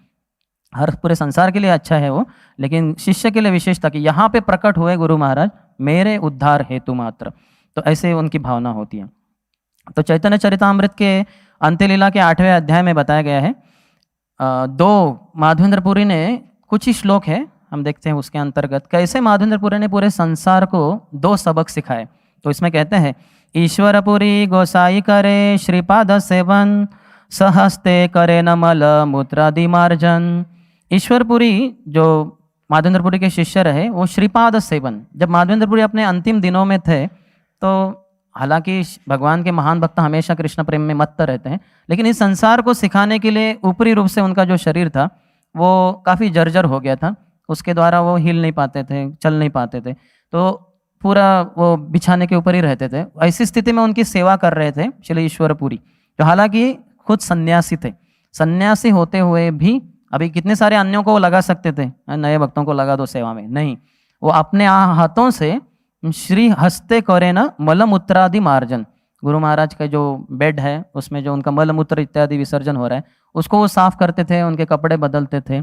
हर पूरे संसार के लिए अच्छा है वो, लेकिन शिष्य के लिए विशेषता कि यहाँ पे प्रकट हुए गुरु महाराज मेरे उद्धार हेतु मात्र। तो ऐसे उनकी भावना होती है। तो चैतन्य चरितामृत के अंत्य लीला के 8वें अध्याय में बताया गया है, 2 माधवेंद्रपुरी ने कुछ ही श्लोक है, हम देखते हैं उसके अंतर्गत कैसे माधवेंद्रपुरी ने पूरे संसार को 2 सबक सिखाए। तो इसमें कहते हैं, ईश्वरपुरी गोसाई करे श्रीपाद सेवन, सहस्ते करे नमल मूत्रादि मार्जन। ईश्वरपुरी जो माधवेंद्रपुरी के शिष्य रहे वो श्रीपाद सेवन, जब माधवेंद्रपुरी अपने अंतिम दिनों में थे, तो हालांकि भगवान के महान भक्त हमेशा कृष्ण प्रेम में मत्त रहते हैं, लेकिन इस संसार को सिखाने के लिए ऊपरी रूप से उनका जो शरीर था वो काफ़ी जर्जर हो गया था, उसके द्वारा वो हिल नहीं पाते थे, चल नहीं पाते थे, तो पूरा वो बिछाने के ऊपर ही रहते थे। ऐसी स्थिति में उनकी सेवा कर रहे थे श्री ईश्वरपुरी, जो हालांकि खुद सन्यासी थे। सन्यासी होते हुए भी अभी कितने सारे अन्यों को वो लगा सकते थे, नए भक्तों को लगा दो सेवा में, नहीं, वो अपने हाथों से श्री हस्ते करे न मलमूत्रादि मार्जन, गुरु महाराज का जो बेड है उसमें जो उनका मलमूत्र इत्यादि विसर्जन हो रहा है उसको वो साफ करते थे, उनके कपड़े बदलते थे।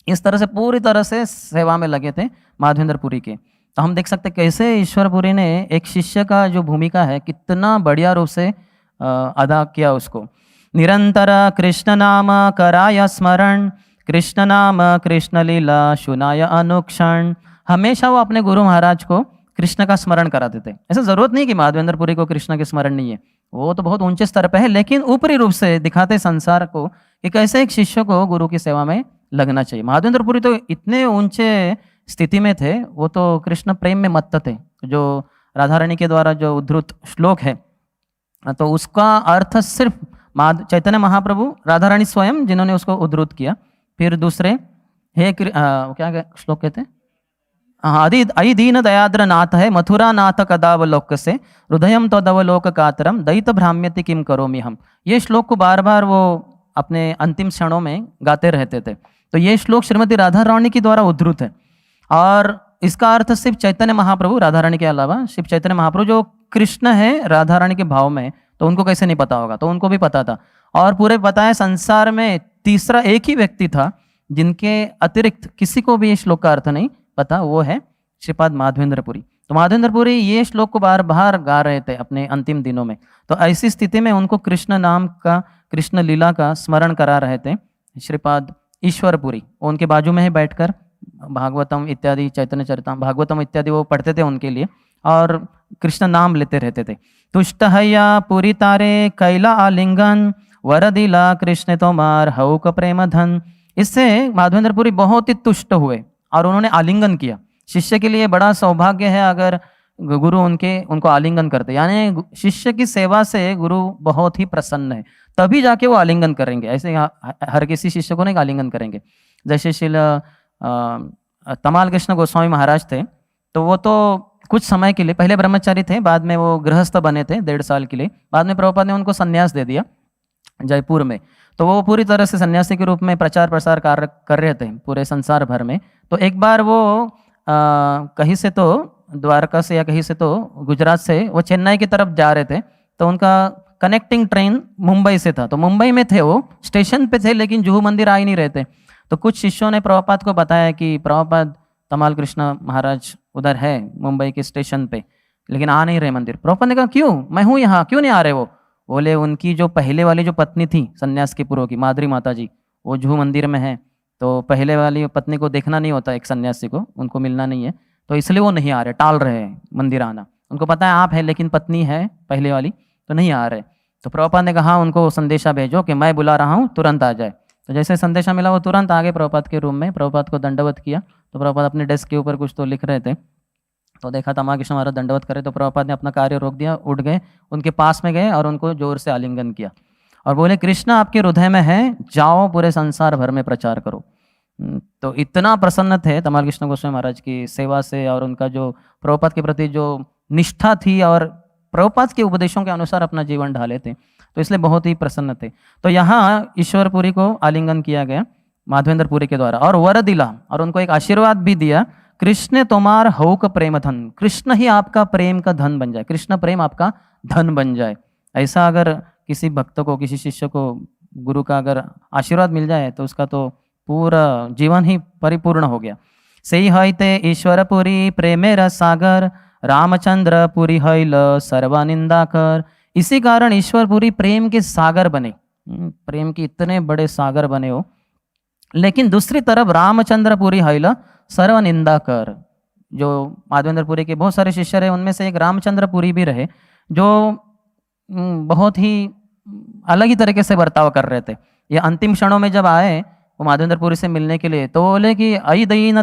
इस तरह से पूरी तरह से सेवा में लगे थे माधवेंद्रपुरी के। तो हम देख सकते कैसे ईश्वरपुरी ने एक शिष्य का जो भूमिका है कितना बढ़िया रूप से अदा किया उसको। निरंतर कृष्ण नाम कराय स्मरण, कृष्ण नाम कृष्ण लीला सुनाय अनुक्षण। हमेशा वो अपने गुरु महाराज को कृष्ण का स्मरण कराते थे। ऐसा जरूरत नहीं कि माधवेंद्रपुरी को कृष्ण के स्मरण नहीं है, वो तो बहुत ऊंचे स्तर पे है, लेकिन ऊपरी रूप से दिखाते संसार को कि कैसे एक शिष्य को गुरु की सेवा में लगना चाहिए। माधवेंद्रपुरी तो इतने ऊंचे स्थिति में थे, वो तो कृष्ण प्रेम में मत्त थे। जो राधा रानी के द्वारा जो उद्धृत श्लोक है, तो उसका अर्थ सिर्फ चैतन्य महाप्रभु, राधा रानी स्वयं जिन्होंने उसको उद्धृत किया। फिर दूसरे हे क्या श्लोक कहते हैं, अयि दीन दयाद्र नाथ है मथुरा नाथ कदावलोक से, हृदयम तदवलोक कातरम दैत भ्राम्यति किम करोमि हम। ये श्लोक को बार बार वो अपने अंतिम क्षणों में गाते रहते थे। तो ये श्लोक श्रीमती राधा रानी के द्वारा उद्धृत है, और इसका अर्थ सिर्फ चैतन्य महाप्रभु, राधा रानी के अलावा सिर्फ चैतन्य महाप्रभु जो कृष्ण है राधा रानी के भाव में, तो उनको कैसे नहीं पता होगा, तो उनको भी पता था। और पूरे पता है संसार में तीसरा एक ही व्यक्ति था जिनके अतिरिक्त किसी को भी ये श्लोक का अर्थ नहीं पता, वो है श्रीपाद माधवेंद्रपुरी। तो माधवेंद्रपुरी ये श्लोक को बार बार गा रहे थे अपने अंतिम दिनों में। तो ऐसी स्थिति में उनको कृष्ण नाम का, कृष्ण लीला का स्मरण करा रहे थे श्रीपाद ईश्वरपुरी। उनके बाजू में ही बैठकर भागवतम इत्यादि, चैतन्य चरितम भागवतम इत्यादि वो पढ़ते थे उनके लिए, और कृष्ण नाम लेते रहते थे। तुष्ट हैया पूरी तारे कैला आलिंगन, वरदिला कृष्ण तोमार हऊक प्रेम धन। इससे माधवेंद्रपुरी बहुत ही तुष्ट हुए और उन्होंने आलिंगन किया। शिष्य के लिए बड़ा सौभाग्य है अगर गुरु उनको आलिंगन करते, यानी शिष्य की सेवा से गुरु बहुत ही प्रसन्न है, तभी जाके वो आलिंगन करेंगे। ऐसे हर किसी शिष्य को नहीं आलिंगन करेंगे। जैसे श्रील तमाल कृष्ण गोस्वामी महाराज थे, तो वो तो कुछ समय के लिए पहले ब्रह्मचारी थे, बाद में वो गृहस्थ बने थे 1.5 साल के लिए। बाद में प्रभुपाद ने उनको संन्यास दे दिया जयपुर में। तो वो पूरी तरह से सन्यासी के रूप में प्रचार प्रसार कार्य कर रहे थे पूरे संसार भर में। तो एक बार वो कहीं से तो द्वारका से या कहीं से तो गुजरात से वो चेन्नई की तरफ जा रहे थे, तो उनका कनेक्टिंग ट्रेन मुंबई से था। तो मुंबई में थे, वो स्टेशन पे थे, लेकिन जुहू मंदिर आ ही नहीं रहे थे। तो कुछ शिष्यों ने प्रभुपाद को बताया कि प्रभुपाद तमाल कृष्ण महाराज उधर है मुंबई के स्टेशन पे, लेकिन आ नहीं रहे मंदिर। प्रभुपाद ने कहा क्यों, मैं हूँ यहाँ, क्यों नहीं आ रहे वो? बोले उनकी जो पहले वाली जो पत्नी थी सन्यास के पूर्व की, माधुरी माता जी, वो जुहू मंदिर में है। तो पहले वाली पत्नी को देखना नहीं होता एक सन्यासी को, उनको मिलना नहीं है, तो इसलिए वो नहीं आ रहे, टाल रहे हैं मंदिर आना। उनको पता है आप है, लेकिन पत्नी है पहले वाली, तो नहीं आ रहे। तो प्रभुपाद ने कहा उनको संदेशा भेजो कि मैं बुला रहा हूँ, तुरंत आ जाए। तो जैसे संदेशा मिला वो तुरंत आ गए प्रभुपाद के रूम में। प्रभुपाद को दंडवत किया। तो प्रभुपाद अपने डेस्क के ऊपर कुछ तो लिख रहे थे, तो देखा तमाल कृष्ण महाराज दंडवत करे, तो प्रभुपाद ने अपना कार्य रोक दिया, उठ गए, उनके पास में गए और उनको जोर से आलिंगन किया और बोले कृष्ण आपके हृदय में है, जाओ पूरे संसार भर में प्रचार करो। तो इतना प्रसन्न थे तमाल कृष्ण गोस्वामी महाराज की सेवा से और उनका जो प्रभुपाद के प्रति जो निष्ठा थी और प्रभुपाद के उपदेशों के अनुसार अपना जीवन ढाले थे, तो इसलिए बहुत ही प्रसन्न थे। तो यहाँ ईश्वरपुरी को आलिंगन किया गया माधवेंद्रपुरी के द्वारा और वर दिला और उनको एक आशीर्वाद भी दिया, कृष्ण तोमार हऊक प्रेम धन, कृष्ण ही आपका प्रेम का धन बन जाए, कृष्ण प्रेम आपका धन बन जाए। ऐसा अगर किसी भक्त को, किसी शिष्य को गुरु का अगर आशीर्वाद मिल जाए तो उसका तो पूरा जीवन ही परिपूर्ण हो गया। सही हईते ईश्वरपुरी प्रेमेर सागर, रामचंद्र पुरी हईल सर्वानिंदा कर। इसी कारण ईश्वरपुरी प्रेम के सागर बने, प्रेम के इतने बड़े सागर बने हो। लेकिन दूसरी तरफ रामचंद्रपुरी हईल सर्वनिंदा कर, जो माधवेंद्रपुरी के बहुत सारे शिष्य रहे, उनमें से एक रामचंद्रपुरी भी रहे, जो बहुत ही अलग ही तरीके से बर्ताव कर रहे थे। ये अंतिम क्षणों में जब आए वो माधवेंद्रपुरी से मिलने के लिए, तो बोले कि अई दीन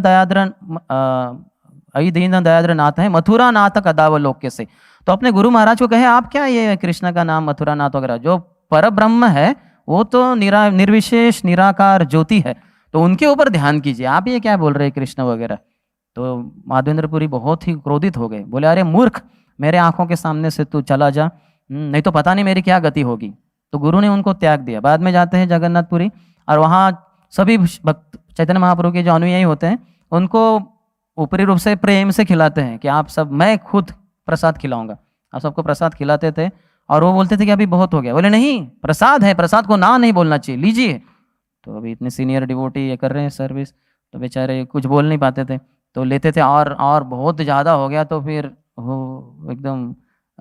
दयाद्र नाथ है, मथुरा नाथ कदावलोक्य से। तो अपने गुरु महाराज को कहे आप क्या ये कृष्ण का नाम मथुरा नाथ वगैरह, जो पर ब्रह्म है वो तो निर्विशेष निराकार ज्योति है, तो उनके ऊपर ध्यान कीजिए, आप ये क्या बोल रहे हैं कृष्ण वगैरह। तो माधवेंद्रपुरी बहुत ही क्रोधित हो गए, बोले अरे मूर्ख, मेरे आंखों के सामने से तू चला जा, नहीं तो पता नहीं मेरी क्या गति होगी। तो गुरु ने उनको त्याग दिया। बाद में जाते हैं जगन्नाथपुरी और वहाँ सभी भक्त चैतन्य महाप्रभु के जो अनुयायी होते हैं उनको ऊपरी रूप से प्रेम से खिलाते हैं कि आप सब, मैं खुद प्रसाद खिलाऊंगा, आप सबको प्रसाद खिलाते थे। और वो बोलते थे कि अभी बहुत हो गया, बोले नहीं प्रसाद है, प्रसाद को ना नहीं बोलना चाहिए, लीजिए। तो अभी इतने सीनियर डिवोटी ये कर रहे हैं सर्विस, तो बेचारे कुछ बोल नहीं पाते थे, तो लेते थे और बहुत ज़्यादा हो गया तो फिर वो एकदम,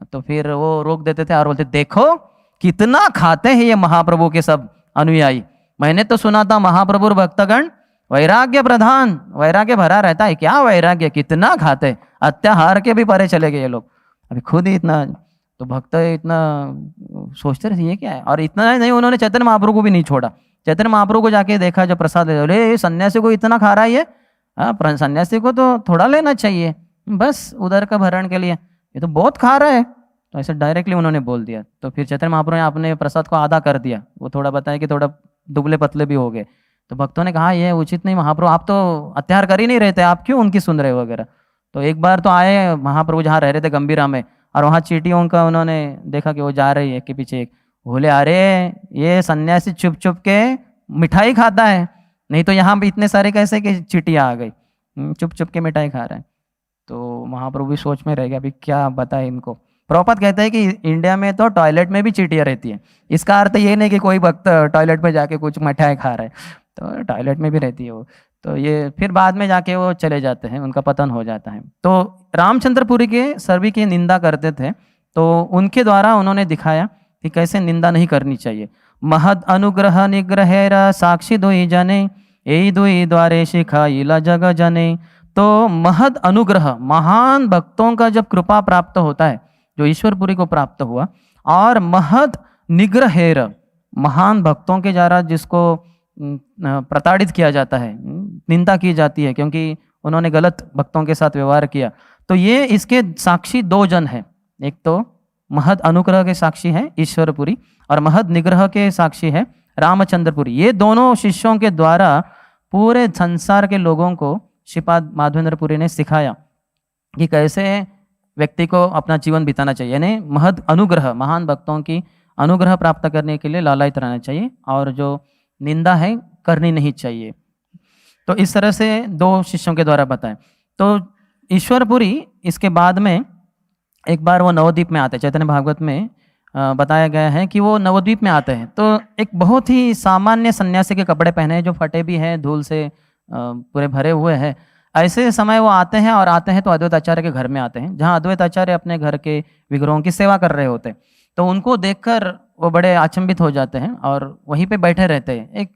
तो फिर वो रोक देते थे और बोलते देखो कितना खाते हैं ये महाप्रभु के सब अनुयायी, मैंने तो सुना था महाप्रभु भक्तगण वैराग्य प्रधान, वैराग्य भरा रहता है, क्या वैराग्य, कितना खाते, अत्याहार के भी परे चले गए ये लोग। अभी खुद ही इतना, तो भक्त इतना सोचते रहे ये क्या है। और इतना नहीं, उन्होंने चैतन्य महाप्रभु को भी नहीं छोड़ा, चैतन्य महाप्रभु को जाके देखा जब प्रसाद ले, बोले सन्यासी को इतना खा रहा है ये, हाँ सन्यासी को तो थोड़ा लेना चाहिए, बस उधर का भरण के लिए, ये तो बहुत खा रहा है। तो ऐसे डायरेक्टली उन्होंने बोल दिया। तो फिर चैतन्य महाप्रभु ने अपने प्रसाद को आधा कर दिया, वो थोड़ा बताया कि थोड़ा दुबले पतले भी हो गए। तो भक्तों ने कहा ये उचित नहीं महाप्रभु, आप तो अत्याचार कर ही नहीं रहे थे, आप क्यों उनकी सुन रहे हो वगैरह। तो एक बार तो आए महाप्रभु जहाँ रह रहे थे गंभीरा में, और वहाँ चींटियों का उन्होंने देखा कि वो जा रही है एक के पीछे एक, बोले अरे ये सन्यासी चुप चुप के मिठाई खाता है, नहीं तो यहाँ भी इतने सारे कैसे कि चींटियाँ आ गई, चुप चुप के मिठाई खा रहे हैं। तो महाप्रभु भी सोच में रह गया अभी क्या बताए इनको। प्रभुपाद कहते हैं कि इंडिया में तो टॉयलेट में भी चींटियाँ रहती हैं, इसका अर्थ ये नहीं कि कोई भक्त टॉयलेट में जाके कुछ मिठाई खा रहा है, तो टॉयलेट में भी रहती है वो। तो ये फिर बाद में जाके वो चले जाते हैं, उनका पतन हो जाता है। तो रामचंद्रपुरी के सभी की निंदा करते थे, तो उनके द्वारा उन्होंने दिखाया कि कैसे निंदा नहीं करनी चाहिए। महद अनुग्रह निग्रहेर साक्षी दुई जने, यही दुई द्वारे शिखाइला जग जने, तो महद अनुग्रह, महान भक्तों का जब कृपा प्राप्त होता है, जो ईश्वरपुरी को प्राप्त हुआ, और महद निग्रहेर, महान भक्तों के द्वारा जिसको प्रताड़ित किया जाता है, निंदा की जाती है क्योंकि उन्होंने गलत भक्तों के साथ व्यवहार किया, तो ये इसके साक्षी दो जन हैं। एक तो महद अनुग्रह के साक्षी है ईश्वरपुरी, और महद निग्रह के साक्षी है रामचंद्रपुरी। ये दोनों शिष्यों के द्वारा पूरे संसार के लोगों को श्रीपाद माधवेंद्रपुरी ने सिखाया कि कैसे व्यक्ति को अपना जीवन बिताना चाहिए, यानी महद अनुग्रह, महान भक्तों की अनुग्रह प्राप्त करने के लिए लालायित रहना चाहिए, और जो निंदा है करनी नहीं चाहिए। तो इस तरह से दो शिष्यों के द्वारा बताएं। तो ईश्वरपुरी इसके बाद में एक बार वो नवद्वीप में आते हैं। चैतन्य भागवत में बताया गया है कि वो नवद्वीप में आते हैं, तो एक बहुत ही सामान्य सन्यासी के कपड़े पहने, जो फटे भी हैं, धूल से पूरे भरे हुए हैं। ऐसे समय वो आते हैं, और आते हैं तो अद्वैत आचार्य के घर में आते हैं, जहाँ अद्वैत आचार्य अपने घर के विग्रहों की सेवा कर रहे होते हैं। तो उनको देखकर वो बड़े अचंभित हो जाते हैं और वहीं पे बैठे रहते हैं एक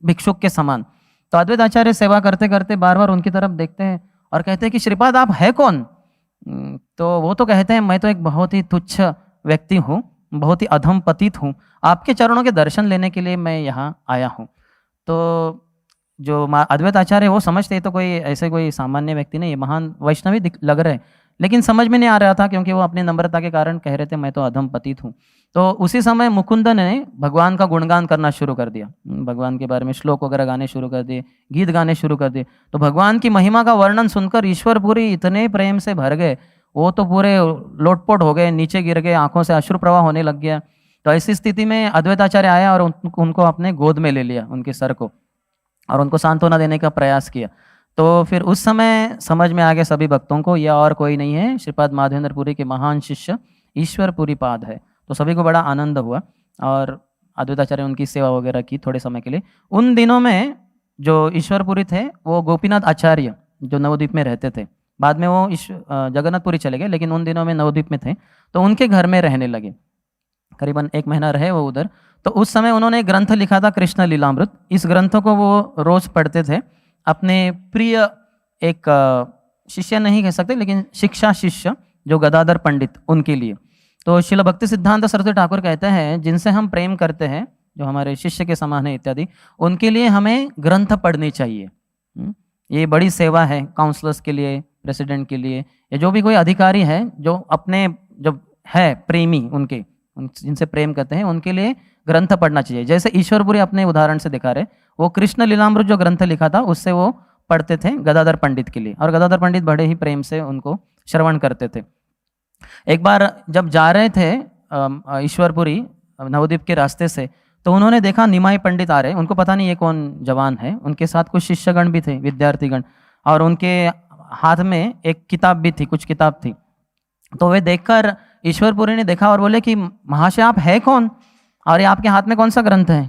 भिक्षुक के समान। तो अद्वैत आचार्य सेवा करते करते बार बार उनकी तरफ देखते हैं और कहते हैं कि श्रीपाद आप है कौन? तो वो तो कहते हैं मैं तो एक बहुत ही तुच्छ व्यक्ति हूँ, बहुत ही अधम पतित हूँ, आपके चरणों के दर्शन लेने के लिए मैं यहाँ आया हूँ। तो जो अद्वैत आचार्य वो समझते तो कोई ऐसे कोई सामान्य व्यक्ति नहीं, महान वैष्णवी लग रहे, लेकिन समझ में नहीं आ रहा था क्योंकि वो अपनी नम्रता के कारण कह रहे थे मैं तो अधम पतित हूँ। तो उसी समय मुकुंद ने भगवान का गुणगान करना शुरू कर दिया, भगवान के बारे में श्लोक वगैरह गाने शुरू कर दिए, गीत गाने शुरू कर दिए। तो भगवान की महिमा का वर्णन सुनकर ईश्वरपुरी इतने प्रेम से भर गए, वो तो पूरे लोटपोट हो गए, नीचे गिर गए, आंखों से अश्रु प्रवाह होने लग गया। तो ऐसी स्थिति में अद्वैत आचार्य आया और उनको अपने गोद में ले लिया, उनके सर को, और उनको सांत्वना देने का प्रयास किया। तो फिर उस समय समझ में आ गया सभी भक्तों को यह और कोई नहीं है, श्रीपाद माधवेंद्रपुरी के महान शिष्य ईश्वरपुरी पाद है। तो सभी को बड़ा आनंद हुआ और अद्वैत आचार्य उनकी सेवा वगैरह की थोड़े समय के लिए। उन दिनों में जो ईश्वरपुरी थे वो गोपीनाथ आचार्य जो नवद्वीप में रहते थे, बाद में वो जगन्नाथपुरी चले गए, लेकिन उन दिनों में नवद्वीप में थे, तो उनके घर में रहने लगे। करीबन 1 महीना रहे वो उधर। तो उस समय उन्होंने एक ग्रंथ लिखा था कृष्ण लीलामृत। इस ग्रंथ को वो रोज पढ़ते थे अपने प्रिय एक शिष्य नहीं कह सकते, लेकिन शिक्षा शिष्य जो गदाधर पंडित, उनके लिए। तो श्रील भक्ति सिद्धांत सरस्वती ठाकुर कहते हैं जिनसे हम प्रेम करते हैं, जो हमारे शिष्य के समान है इत्यादि, उनके लिए हमें ग्रंथ पढ़नी चाहिए। ये बड़ी सेवा है काउंसलर्स के लिए, प्रेसिडेंट के लिए, या जो भी कोई अधिकारी है जो अपने जो है प्रेमी, उनके जिनसे प्रेम करते हैं, उनके लिए ग्रंथ पढ़ना चाहिए। जैसे ईश्वरपुरी अपने उदाहरण से दिखा रहे, वो कृष्ण लीलामृत जो ग्रंथ लिखा था उससे वो पढ़ते थे गदाधर पंडित के लिए, और गदाधर पंडित बड़े ही प्रेम से उनको श्रवण करते थे। एक बार जब जा रहे थे ईश्वरपुरी नवद्वीप के रास्ते से, तो उन्होंने देखा निमाई पंडित आ रहे। उनको पता नहीं ये कौन जवान है, उनके साथ कुछ शिष्यगण भी थे, विद्यार्थीगण, और उनके हाथ में एक किताब भी थी, कुछ किताब थी। तो वे देखकर ईश्वरपुरी ने देखा और बोले कि महाशय आप है कौन, और ये आपके हाथ में कौन सा ग्रंथ है?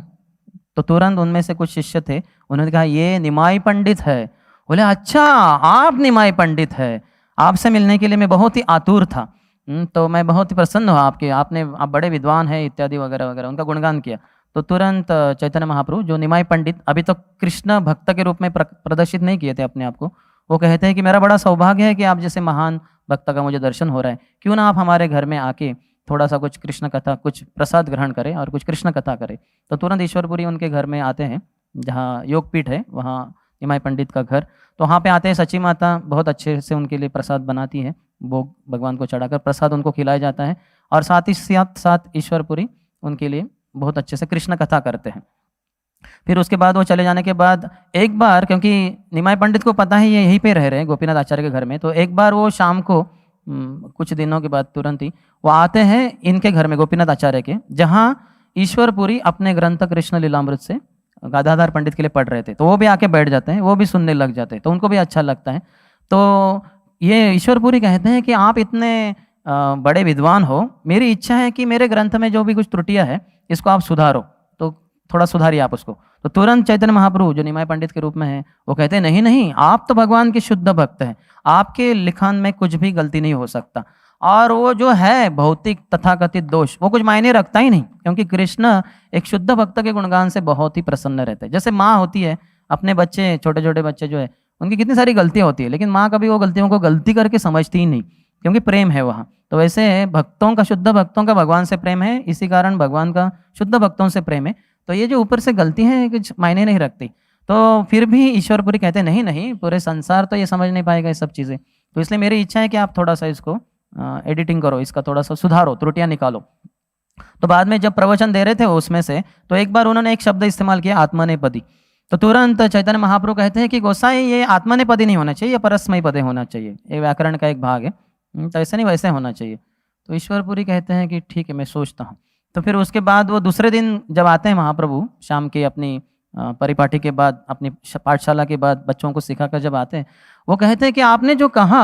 तो तुरंत उनमें से कुछ शिष्य थे, उन्होंने कहा ये निमाई पंडित है। बोले अच्छा आप निमाई पंडित है, आपसे मिलने के लिए मैं बहुत ही आतुर था, तो मैं बहुत ही प्रसन्न हुआ आपके, आप बड़े विद्वान हैं इत्यादि वगैरह वगैरह, उनका गुणगान किया। तो तुरंत चैतन्य महाप्रभु, जो निमाई पंडित अभी तक कृष्ण भक्त के रूप में प्रदर्शित नहीं किए थे अपने आप को, वो कहते हैं कि मेरा बड़ा सौभाग्य है कि आप जैसे महान भक्त का मुझे दर्शन हो रहा है, क्यों ना आप हमारे घर में आके थोड़ा सा कुछ कृष्ण कथा, कुछ प्रसाद ग्रहण करें और कुछ कृष्ण कथा करें। तो तुरंत ईश्वरपुरी उनके घर में आते हैं, जहाँ योगपीठ है वहाँ निमाई पंडित का घर। तो वहाँ पे आते हैं, सची माता बहुत अच्छे से उनके लिए प्रसाद बनाती है, भोग भगवान को चढ़ाकर प्रसाद उनको खिलाया जाता है, और साथ ही साथ ईश्वरपुरी उनके लिए बहुत अच्छे से कृष्ण कथा करते हैं। फिर उसके बाद वो चले जाने के बाद एक बार, क्योंकि निमाई पंडित को पता है ये यहीं पे रह रहे हैं गोपीनाथ आचार्य के घर में, तो एक बार वो शाम को कुछ दिनों के बाद तुरंत ही वो आते हैं इनके घर में, गोपीनाथ आचार्य के, जहाँ ईश्वरपुरी अपने ग्रंथ कृष्ण लीलामृत से गदाधर पंडित के लिए पढ़ रहे थे। तो वो भी आके बैठ जाते हैं, वो भी सुनने लग जाते हैं, तो उनको भी अच्छा लगता है। तो ये ईश्वरपुरी कहते हैं कि आप इतने बड़े विद्वान हो, मेरी इच्छा है कि मेरे ग्रंथ में जो भी कुछ त्रुटियां है इसको आप सुधारो, तो थोड़ा सुधारिए आप उसको। तो तुरंत चैतन्य महाप्रभु जो निमाई पंडित के रूप में है, वो कहते हैं नहीं नहीं, आप तो भगवान के शुद्ध भक्त हैं, आपके लिखान में कुछ भी गलती नहीं हो सकता, और वो जो है भौतिक तथाकथित दोष वो कुछ मायने रखता ही नहीं, क्योंकि कृष्ण एक शुद्ध भक्त के गुणगान से बहुत ही प्रसन्न रहते हैं। जैसे माँ होती है अपने बच्चे, छोटे छोटे बच्चे जो है उनकी कितनी सारी गलतियाँ होती है, लेकिन माँ कभी वो गलतियों को गलती करके समझती ही नहीं, क्योंकि प्रेम है वहाँ। तो वैसे भक्तों का, शुद्ध भक्तों का भगवान से प्रेम है, इसी कारण भगवान का शुद्ध भक्तों से प्रेम है। तो ये जो ऊपर से गलती है कुछ मायने नहीं रखती। तो फिर भी ईश्वरपुरी कहते हैं नहीं नहीं, पूरे संसार तो ये समझ नहीं पाएगा ये सब चीज़ें। तो इसलिए मेरी इच्छा है कि आप थोड़ा सा इसको एडिटिंग करो, इसका थोड़ा सा सुधारो, त्रुटियां निकालो। तो बाद में जब प्रवचन दे रहे थे उसमें से, तो एक बार उन्होंने एक शब्द इस्तेमाल किया, आत्मनेपदी। तो तुरंत चैतन्य महाप्रभु कहते हैं कि गोसाई ये आत्मनेपदी नहीं होना चाहिए, ये परस्मय पदे होना चाहिए, ये व्याकरण का एक भाग है। तो ऐसे नहीं, वैसे होना चाहिए। तो ईश्वरपुरी कहते हैं कि ठीक है, मैं सोचता हूँ। तो फिर उसके बाद वो दूसरे दिन जब आते हैं महाप्रभु, शाम के अपनी परिपाठी के बाद, अपनी पाठशाला के बाद बच्चों को सिखाकर जब आते हैं, वो कहते हैं कि आपने जो कहा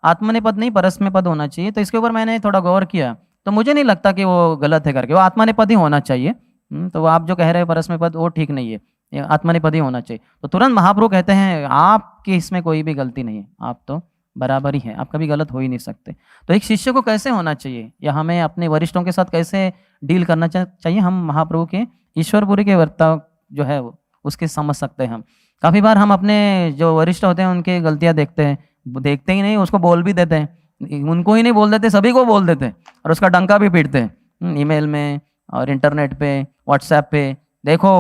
आत्मनेपद नहीं परस्मय पद होना चाहिए, तो इसके ऊपर मैंने थोड़ा गौर किया, तो मुझे नहीं लगता कि वो गलत है करके, वो आत्मनेपद ही होना चाहिए। तो वो आप जो कह रहे हैं परस्मय पद, वो ठीक नहीं है, ये आत्मनेपद ही होना चाहिए। तो तुरंत महाप्रभु कहते हैं आपकी इसमें कोई भी गलती नहीं है, आप तो बराबर ही है, आप कभी गलत हो ही नहीं सकते। तो एक शिष्य को कैसे होना चाहिए, या हमें अपने वरिष्ठों के साथ कैसे डील करना चाहिए, हम महाप्रभु के ईश्वरपुरी के वर्ताव जो है उसके समझ सकते हैं। हम काफ़ी बार हम अपने जो वरिष्ठ होते हैं उनके गलतियाँ देखते हैं, देखते ही नहीं, उसको बोल भी देते हैं, उनको ही नहीं बोल देते, सभी को बोल देते हैं, और उसका डंका भी पीटते हैं ईमेल में और इंटरनेट पे, व्हाट्सएप पे। देखो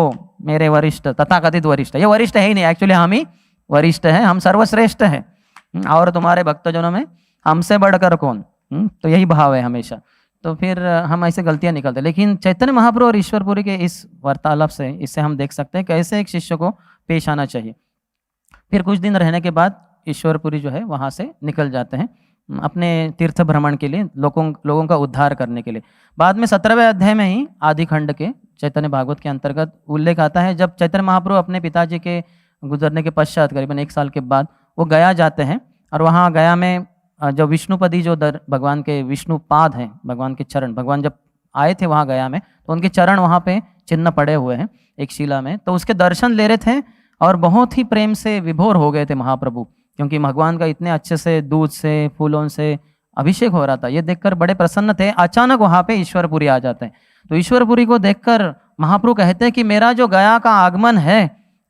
मेरे वरिष्ठ, तथाकथित वरिष्ठ, ये वरिष्ठ है ही नहीं, एक्चुअली हम ही वरिष्ठ हैं, हम सर्वश्रेष्ठ हैं, और तुम्हारे भक्तजनों में हमसे बढ़कर कौन। तो यही भाव है हमेशा। तो फिर हम ऐसे गलतियां निकलते हैं। लेकिन चैतन्य महाप्रभु और ईश्वरपुरी के इस वार्तालाप से, इससे हम देख सकते हैं कैसे एक शिष्य को पेश आना चाहिए। फिर कुछ दिन रहने के बाद ईश्वरपुरी जो है वहाँ से निकल जाते हैं अपने तीर्थ भ्रमण के लिए, लोगों का उद्धार करने के लिए। बाद में 17वें अध्याय में ही आदि खंड के चैतन्य भागवत के अंतर्गत उल्लेख आता है, जब चैतन्य महाप्रभु अपने पिताजी के गुजरने के पश्चात करीबन 1 साल के बाद वो गया जाते हैं, और वहाँ गया में जो विष्णुपदी, जो भगवान के विष्णुपाद हैं, भगवान के चरण, भगवान जब आए थे वहाँ गया में, तो उनके चरण वहाँ पे चिन्ह पड़े हुए हैं एक शिला में, तो उसके दर्शन ले रहे थे, और बहुत ही प्रेम से विभोर हो गए थे महाप्रभु, क्योंकि भगवान का इतने अच्छे से दूध से, फूलों से अभिषेक हो रहा था। ये देखकर बड़े प्रसन्न थे। अचानक वहाँ पे ईश्वरपुरी आ जाते हैं। तो ईश्वरपुरी को देखकर महाप्रभु कहते हैं कि मेरा जो गया का आगमन है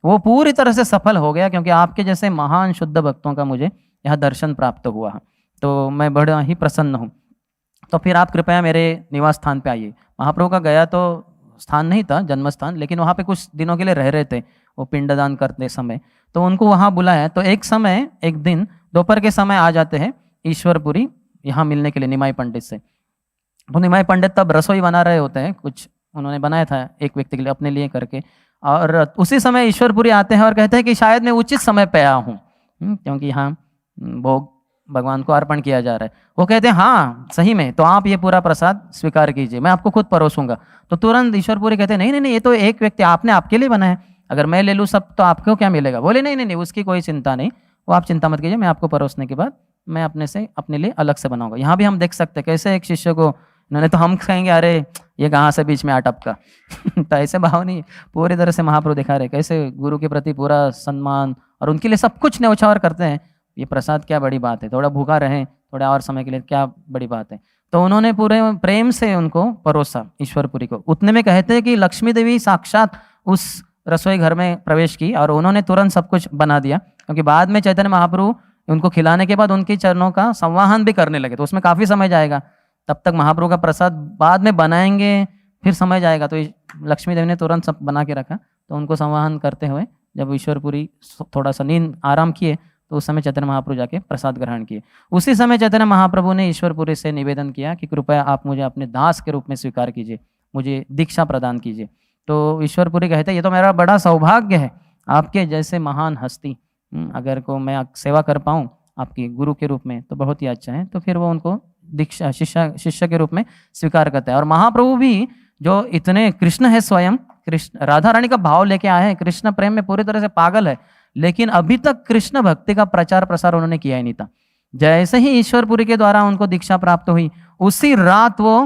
वो पूरी तरह से सफल हो गया, क्योंकि आपके जैसे महान शुद्ध भक्तों का मुझे यहाँ दर्शन प्राप्त हुआ, तो मैं बड़ा ही प्रसन्न हूँ। तो फिर आप कृपया मेरे निवास स्थान पे आइए। महाप्रभु का गया तो स्थान नहीं था, जन्म स्थान, लेकिन वहाँ पे कुछ दिनों के लिए रह रहे थे वो पिंडदान करते समय, तो उनको वहाँ बुलाया। तो एक दिन दोपहर के समय आ जाते हैं ईश्वरपुरी यहाँ मिलने के लिए निमाई पंडित से। तो निमाई पंडित तब रसोई बना रहे होते हैं, कुछ उन्होंने बनाया था एक व्यक्ति के लिए, अपने लिए करके, और उसी समय ईश्वरपुरी आते हैं और कहते हैं कि शायद मैं उचित समय पे आया हूँ, क्योंकि यहाँ भोग भगवान को अर्पण किया जा रहा है। वो कहते हैं हाँ सही में, तो आप ये पूरा प्रसाद स्वीकार कीजिए, मैं आपको खुद परोसूंगा। तो तुरंत ईश्वरपुरी कहते हैं नहीं नहीं नहीं, ये तो एक व्यक्ति आपने आपके लिए बनाया है, अगर मैं ले लूँ सब तो आपको क्या मिलेगा। बोले नहीं नहीं नहीं, उसकी कोई चिंता नहीं, वो आप चिंता मत कीजिए, मैं आपको परोसने के बाद मैं अपने लिए अलग से बनाऊंगा। यहाँ भी हम देख सकते हैं कैसे एक शिष्य को इन्होंने, तो हम कहेंगे अरे ये कहाँ से बीच में आ टपका तो ऐसे भाव नहीं, पूरी तरह से महाप्रभु दिखा रहे कैसे गुरु के प्रति पूरा सम्मान, और उनके लिए सब कुछ न्यौछावर करते हैं। ये प्रसाद क्या बड़ी बात है, थोड़ा भूखा रहें थोड़ा और समय के लिए, क्या बड़ी बात है। तो उन्होंने पूरे प्रेम से उनको परोसा ईश्वरपुरी को। उतने में कहते हैं कि लक्ष्मी देवी साक्षात उस रसोई घर में प्रवेश की, और उन्होंने तुरंत सब कुछ बना दिया, क्योंकि बाद में चैतन्य महाप्रभु उनको खिलाने के बाद उनके चरणों का संवाहन भी करने लगे, तो उसमें काफ़ी समय जाएगा, तब तक महाप्रभु का प्रसाद बाद में बनाएंगे, फिर समय जाएगा। तो लक्ष्मी देवी ने तुरंत सब बना के रखा। तो उनको संवाहन करते हुए जब ईश्वरपुरी थोड़ा सा नींद आराम किए, तो उस समय चैतन्य महाप्रभु जाके प्रसाद ग्रहण किए। उसी समय चैतन्य महाप्रभु ने ईश्वरपुरी से निवेदन किया कि कृपया आप मुझे अपने दास के रूप में स्वीकार कीजिए, मुझे दीक्षा प्रदान कीजिए। तो ईश्वरपुरी कहते हैं ये तो मेरा बड़ा सौभाग्य है, आपके जैसे महान हस्ती अगर को मैं सेवा कर पाऊँ आपकी गुरु के रूप में तो बहुत ही अच्छा है। तो फिर वो उनको दीक्षा शिष्य के रूप में स्वीकार करता है। और महाप्रभु भी जो इतने कृष्ण है, स्वयं कृष्ण राधा रानी का भाव लेके आए हैं, कृष्ण प्रेम में पूरी तरह से पागल है, लेकिन अभी तक कृष्ण भक्ति का प्रचार प्रसार उन्होंने किया ही नहीं था। जैसे ही ईश्वरपुरी के द्वारा उनको दीक्षा प्राप्त हुई, उसी रात वो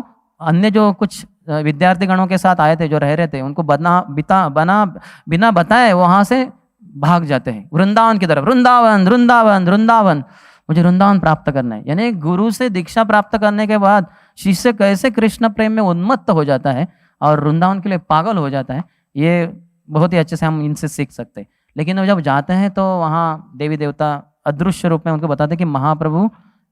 अन्य जो कुछ विद्यार्थी गणों के साथ आए थे, जो रह रहे थे, उनको बिना बताए वहां से भाग जाते हैं वृंदावन की तरफ। वृंदावन वृंदावन वृंदावन, मुझे वृंदावन प्राप्त करना है। यानी गुरु से दीक्षा प्राप्त करने के बाद शिष्य कैसे कृष्ण प्रेम में उन्मत्त हो जाता है और वृंदावन के लिए पागल हो जाता है, ये बहुत ही अच्छे से हम इनसे सीख सकते हैं। लेकिन वो जब जाते हैं तो वहाँ देवी देवता अदृश्य रूप में उनको बताते हैं कि महाप्रभु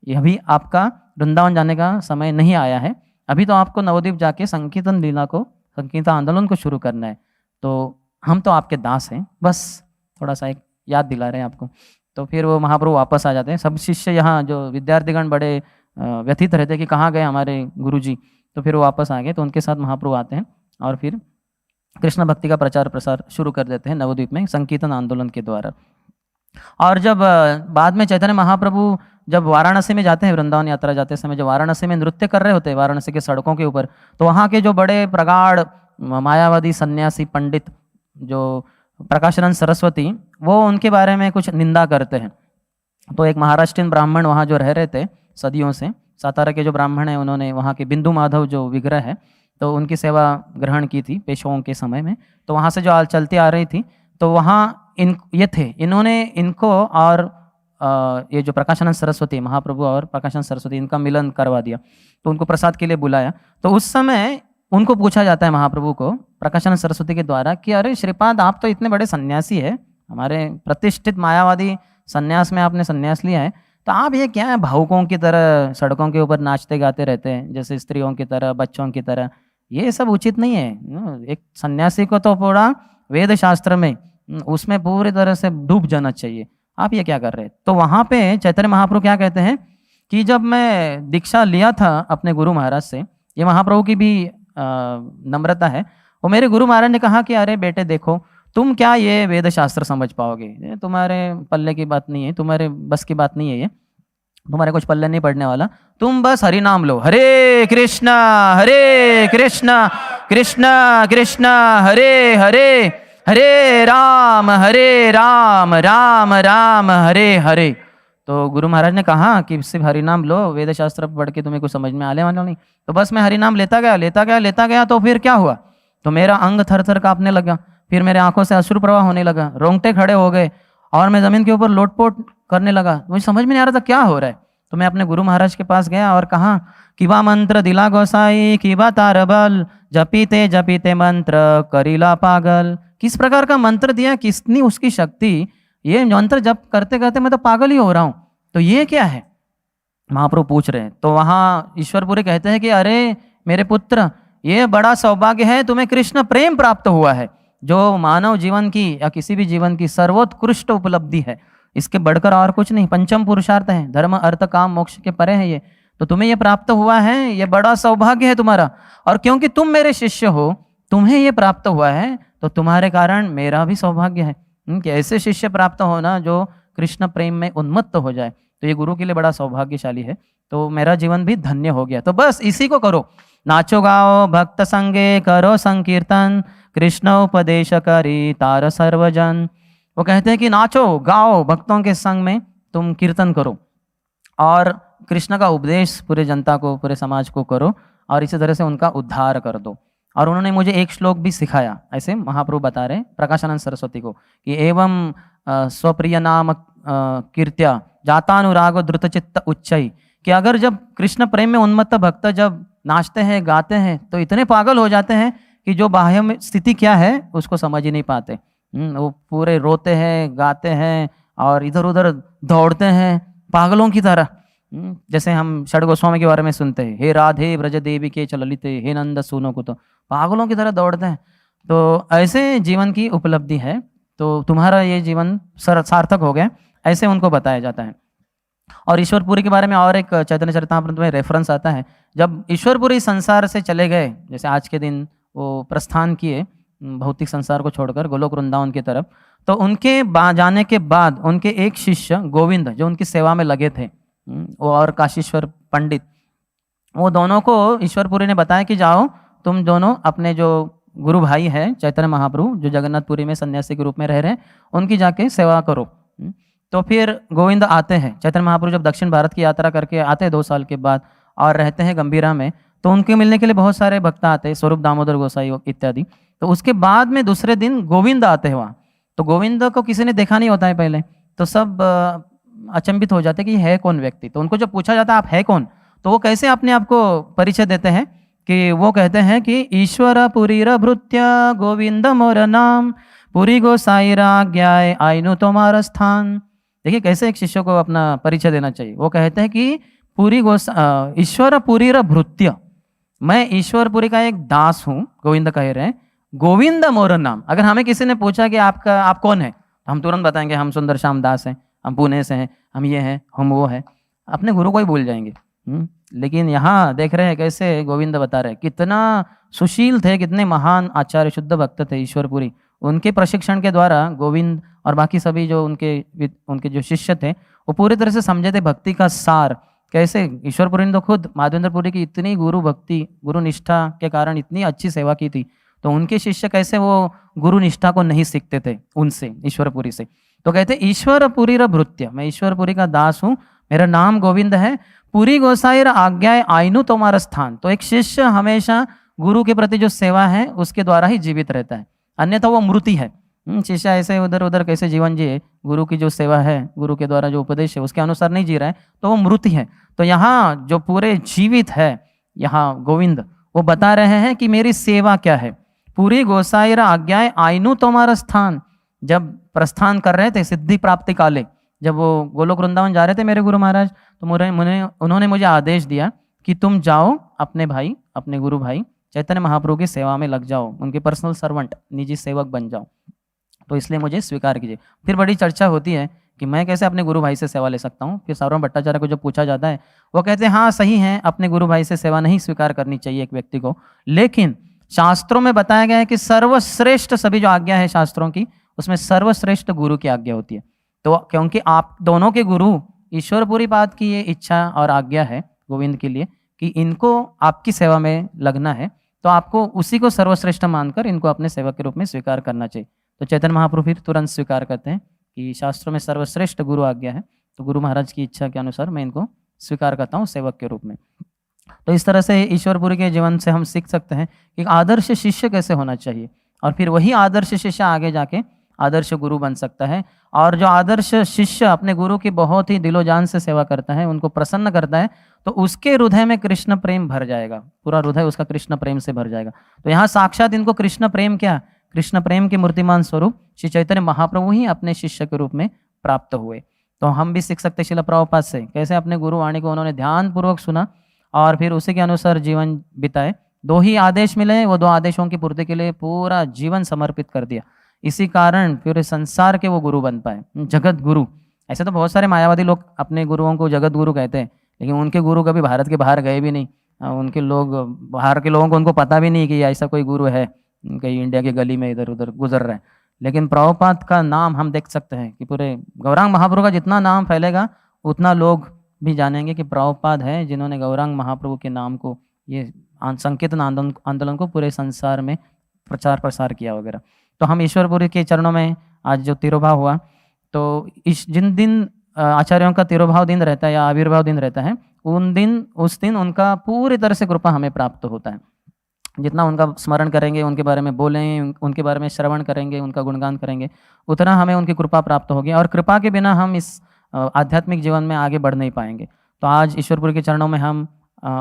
अभी आपका वृंदावन जाने का समय नहीं आया है, अभी तो आपको नवद्वीप जाके संकीर्तन लीला को, संकीर्तन आंदोलन को शुरू करना है, तो हम तो आपके दास हैं, बस थोड़ा सा एक याद दिला रहे हैं आपको। तो फिर वो महाप्रभु वापस आ जाते हैं। सब शिष्य यहाँ जो विद्यार्थीगण बड़े व्यथित रहते हैं कि कहाँ गए हमारे गुरुजी, तो फिर वो वापस आ गए। तो उनके साथ महाप्रभु आते हैं और फिर कृष्ण भक्ति का प्रचार प्रसार शुरू कर देते हैं नवद्वीप में संकीर्तन आंदोलन के द्वारा। और जब बाद में चैतन्य महाप्रभु जब वाराणसी में जाते हैं, वृंदावन यात्रा जाते समय जब वाराणसी में नृत्य कर रहे होते हैं वाराणसी के सड़कों के ऊपर, तो वहाँ के जो बड़े प्रगाढ़ मायावादी सन्यासी पंडित जो प्रकाशानंद सरस्वती, वो उनके बारे में कुछ निंदा करते हैं। तो एक महाराष्ट्रीयन ब्राह्मण वहाँ जो रह रहे थे सदियों से, सातारा के जो ब्राह्मण हैं, उन्होंने वहाँ के बिंदु माधव जो विग्रह है, तो उनकी सेवा ग्रहण की थी पेशवाओं के समय में। तो वहाँ से जो आल चलती आ रही थी, तो वहाँ ये थे, इन्होंने इनको और ये जो प्रकाशानंद सरस्वती महाप्रभु और प्रकाशानंद सरस्वती, इनका मिलन करवा दिया। तो उनको प्रसाद के लिए बुलाया। तो उस समय उनको पूछा जाता है महाप्रभु को प्रकाशानंद सरस्वती के द्वारा कि अरे श्रीपाद, आप तो इतने बड़े सन्यासी है, हमारे प्रतिष्ठित मायावादी सन्यास में आपने सन्यास लिया है, तो आप ये क्या है भावुकों की तरह सड़कों के ऊपर नाचते गाते रहते हैं, जैसे स्त्रियों की तरह, बच्चों की तरह, ये सब उचित नहीं है। एक सन्यासी को तो पूरा वेद शास्त्र में उसमें पूरी तरह से डूब जाना चाहिए, आप ये क्या कर रहे हैं। तो वहाँ पे चैतन्य महाप्रभु क्या कहते हैं कि जब मैं दीक्षा लिया था अपने गुरु महाराज से, ये महाप्रभु की भी नम्रता है, वो मेरे गुरु महाराज ने कहा कि अरे बेटे देखो, तुम क्या ये वेद शास्त्र समझ पाओगे, ये तुम्हारे पल्ले की बात नहीं है, तुम्हारे बस की बात नहीं है, ये तुम्हारे कुछ पल्ले नहीं पड़ने वाला, तुम बस हरि नाम लो, हरे कृष्णा कृष्ण कृष्ण हरे हरे, हरे राम राम राम हरे हरे। तो गुरु महाराज ने कहा कि सिर्फ हरि नाम लो, वेद शास्त्र पढ़ के तुम्हें कुछ समझ में आने वाला नहीं। तो बस मैं हरि नाम लेता गया, तो फिर क्या हुआ, तो मेरा अंग थर थर कांपने लगा, फिर मेरे आंखों से अश्रु प्रवाह होने लगा, रोंगटे खड़े हो गए और मैं जमीन के ऊपर लोटपोट करने लगा। मुझे समझ में नहीं आ रहा था क्या हो रहा है। तो मैं अपने गुरु महाराज के पास गया और कहा कि बा मंत्र दिला गोसाई, कि बा तार बल, जपीते मंत्र करीला पागल। किस प्रकार का मंत्र दिया, किसनी उसकी शक्ति, ये मंत्र जप करते करते मैं तो पागल ही हो रहा हूँ, तो ये क्या है, महाप्रभु पूछ रहे हैं। तो वहाँ ईश्वरपुरी कहते हैं कि अरे मेरे पुत्र, ये बड़ा सौभाग्य है, तुम्हें कृष्ण प्रेम प्राप्त हुआ है, जो मानव जीवन की या किसी भी जीवन की सर्वोत्कृष्ट उपलब्धि है, इसके बढ़कर और कुछ नहीं, पंचम पुरुषार्थ है, धर्म अर्थ काम मोक्ष के परे है ये, तो तुम्हें ये प्राप्त हुआ है, ये बड़ा सौभाग्य है तुम्हारा। और क्योंकि तुम मेरे शिष्य हो, तुम्हें ये प्राप्त हुआ है, तो तुम्हारे कारण मेरा भी सौभाग्य है कि ऐसे शिष्य प्राप्त होना जो कृष्ण प्रेम में उन्मत्त हो जाए, तो ये गुरु के लिए बड़ा सौभाग्यशाली है। तो मेरा जीवन भी धन्य हो गया। तो बस इसी को करो, नाचो गाओ भक्त संगे करो संकीर्तन, कृष्ण उपदेश करी तार सर्वजन। वो कहते हैं कि नाचो गाओ भक्तों के संग में तुम कीर्तन करो और कृष्ण का उपदेश पूरे जनता को, पूरे समाज को करो और इसी तरह से उनका उद्धार कर दो। और उन्होंने मुझे एक श्लोक भी सिखाया, ऐसे महाप्रभु बता रहे प्रकाशानंद सरस्वती को कि एवं स्वप्रिय नाम कीर्त्या जातानुराग द्रुतचित्त उच्चई, कि अगर जब कृष्ण प्रेम में उन्मत्त भक्त जब नाचते हैं गाते हैं तो इतने पागल हो जाते हैं कि जो बाह्य में स्थिति क्या है उसको समझ ही नहीं पाते। वो पूरे रोते हैं, गाते हैं और इधर उधर दौड़ते हैं पागलों की तरह। जैसे हम षड गोस्वामी के बारे में सुनते हैं, हे राधे ब्रज देवी के चललिते, हे नंद सुनो को, तो पागलों की तरह दौड़ते हैं। तो ऐसे जीवन की उपलब्धि है, तो तुम्हारा ये जीवन सार्थक हो गया, ऐसे उनको बताया जाता है। और ईश्वरपुरी के बारे में और एक चैतन्य चरितामृत में रेफरेंस आता है, जब ईश्वरपुरी संसार से चले गए, जैसे आज के दिन वो प्रस्थान किए भौतिक संसार को छोड़कर गोलोक वृंदावन की तरफ, तो उनके जाने के बाद उनके एक शिष्य गोविंद जो उनकी सेवा में लगे थे, वो और काशीश्वर पंडित, वो दोनों को ईश्वरपुरी ने बताया कि जाओ तुम दोनों अपने जो गुरु भाई है चैतन्य महाप्रभु जो जगन्नाथपुरी में सन्यासी के रूप में रह रहे हैं, उनकी जाके सेवा करो। तो फिर गोविंद आते हैं, चैतन्य महाप्रभु जब दक्षिण भारत की यात्रा करके आते हैं 2 साल के बाद और रहते हैं गंभीरा में, तो उनके मिलने के लिए बहुत सारे भक्त आते हैं, स्वरूप दामोदर गोसाई इत्यादि। तो उसके बाद में दूसरे दिन गोविंद आते हैं वहाँ। तो गोविंद को किसी ने देखा नहीं होता है पहले, तो सब अचंभित हो जाते कि है कौन व्यक्ति। तो उनको जब पूछा जाता है आप है कौन, तो वो कैसे अपने आप को परिचय देते हैं कि वो कहते हैं कि ईश्वर पुरीर भृत्य गोविंद मोर नाम, पुरी गोसाईरा आज्ञाए आइनु तुम्हारा स्थान। देखिए कैसे एक शिष्य को अपना परिचय देना चाहिए। वो कहते हैं कि ईश्वर पुरी र भृत्य, मैं ईश्वरपुरी का एक दास हूँ, गोविंद कह रहे हैं। गोविंद मोर नाम। अगर हमें किसी ने पूछा कि आप कौन है, तो हम तुरंत बताएंगे हम सुंदर श्याम दास हैं, हम पुणे से हैं, हम ये हैं, हम वो हैं। अपने गुरु को ही भूल जाएंगे। लेकिन यहाँ देख रहे हैं कैसे गोविंद बता रहे हैं, कितना सुशील थे, कितने महान आचार्य शुद्ध भक्त थे ईश्वरपुरी। उनके प्रशिक्षण के द्वारा गोविंद और बाकी सभी जो उनके जो शिष्य थे, वो पूरी तरह से समझे थे भक्ति का सार। कैसे ईश्वरपुरी ने तो खुद माधवेंद्रपुरी की इतनी गुरु भक्ति, गुरु निष्ठा के कारण इतनी अच्छी सेवा की थी, तो उनके शिष्य कैसे वो गुरु निष्ठा को नहीं सीखते थे उनसे, ईश्वरपुरी से। तो कहते ईश्वरपुरी र भृत्य, मैं ईश्वरपुरी का दास हूँ, मेरा नाम गोविंद है। पुरी गोसाई र आज्ञाए आइनु तुम्हारा स्थान। तो एक शिष्य हमेशा गुरु के प्रति जो सेवा है उसके द्वारा ही जीवित रहता है, अन्यथा वो मृति है। शिष्य ऐसे उधर उधर कैसे जीवन जिए, गुरु की जो सेवा है, गुरु के द्वारा जो उपदेश है उसके अनुसार नहीं जी रहा है, तो वो मृति है। तो यहाँ जो पूरे जीवित है, यहाँ गोविंद वो बता रहे हैं कि मेरी सेवा क्या है। पूरी गोसाईरा आज्ञाएं आइनु तुम्हारा स्थान। जब प्रस्थान कर रहे थे सिद्धि प्राप्ति काले, जब वो गोलोक वृंदावन जा रहे थे मेरे गुरु महाराज, तो उन्होंने मुझे आदेश दिया कि तुम जाओ अपने भाई, अपने गुरु भाई चैतन्य महाप्रभु की सेवा में लग जाओ, उनके पर्सनल सर्वेंट, निजी सेवक बन जाओ। तो इसलिए मुझे स्वीकार कीजिए। फिर बड़ी चर्चा होती है कि मैं कैसे अपने गुरु भाई से सेवा ले सकता हूँ। फिर सार्वभौम भट्टाचार्य को जब पूछा जाता है, वो कहते हैं हाँ सही है, अपने गुरु भाई से सेवा नहीं स्वीकार करनी चाहिए एक व्यक्ति को, लेकिन शास्त्रों में बताया गया है कि सर्वश्रेष्ठ सभी जो आज्ञा है शास्त्रों की, उसमें सर्वश्रेष्ठ गुरु की आज्ञा होती है। तो क्योंकि आप दोनों के गुरु ईश्वरपुरी बात की ये इच्छा और आज्ञा है गोविंद के लिए कि इनको आपकी सेवा में लगना है, तो आपको उसी को सर्वश्रेष्ठ मानकर इनको अपने सेवक के रूप में स्वीकार करना चाहिए। तो चैतन्य महाप्रभु फिर तुरंत स्वीकार करते हैं कि शास्त्रों में सर्वश्रेष्ठ गुरु आज्ञा है, तो गुरु महाराज की इच्छा के अनुसार मैं इनको स्वीकार करता हूँ सेवक के रूप में। तो इस तरह से ईश्वरपुरी के जीवन से हम सीख सकते हैं कि आदर्श शिष्य कैसे होना चाहिए, और फिर वही आदर्श शिष्य आगे जाके आदर्श गुरु बन सकता है। और जो आदर्श शिष्य अपने गुरु की बहुत ही दिलो जान से सेवा करता है, उनको प्रसन्न करता है, तो उसके हृदय में कृष्ण प्रेम भर जाएगा, पूरा हृदय उसका कृष्ण प्रेम से भर जाएगा। तो यहाँ साक्षात इनको कृष्ण प्रेम क्या, कृष्ण प्रेम के मूर्तिमान स्वरूप श्री चैतन्य महाप्रभु ही अपने शिष्य के रूप में प्राप्त हुए। तो हम भी सीख सकते शिला प्रभुपाद से, कैसे अपने गुरु वाणी को उन्होंने ध्यान पूर्वक सुना और फिर उसी के अनुसार जीवन बिताए। दो ही आदेश मिले, वो दो आदेशों की पूर्ति के लिए पूरा जीवन समर्पित कर दिया। इसी कारण पूरे संसार के वो गुरु बन पाए, जगत गुरु। ऐसे तो बहुत सारे मायावादी लोग अपने गुरुओं को जगत गुरु कहते हैं, लेकिन उनके गुरु कभी भारत के बाहर गए भी नहीं। उनके लोग, बाहर के लोगों को उनको पता भी नहीं कि ऐसा कोई गुरु है, कहीं इंडिया की गली में इधर उधर गुजर रहे हैं। लेकिन प्रभुपाद का नाम हम देख सकते हैं कि पूरे गौरांग महाप्रभु का जितना नाम फैलेगा उतना लोग भी जानेंगे कि प्रभुपाद है जिन्होंने गौरांग महाप्रभु के नाम को, ये संकीर्तन आंदोलन को पूरे संसार में प्रचार प्रसार किया वगैरह। तो हम ईश्वरपुरी के चरणों में आज जो तिरुभाव हुआ, तो जिन दिन आचार्यों का तिरुभाव दिन रहता है या आविर्भाव दिन रहता है, उस दिन उनका पूरी तरह से कृपा हमें प्राप्त होता है। जितना उनका स्मरण करेंगे, उनके बारे में बोलें, उनके बारे में श्रवण करेंगे, उनका गुणगान करेंगे, उतना हमें उनकी कृपा प्राप्त होगी। और कृपा के बिना हम इस आध्यात्मिक जीवन में आगे बढ़ नहीं पाएंगे। तो आज ईश्वरपुरी के चरणों में हम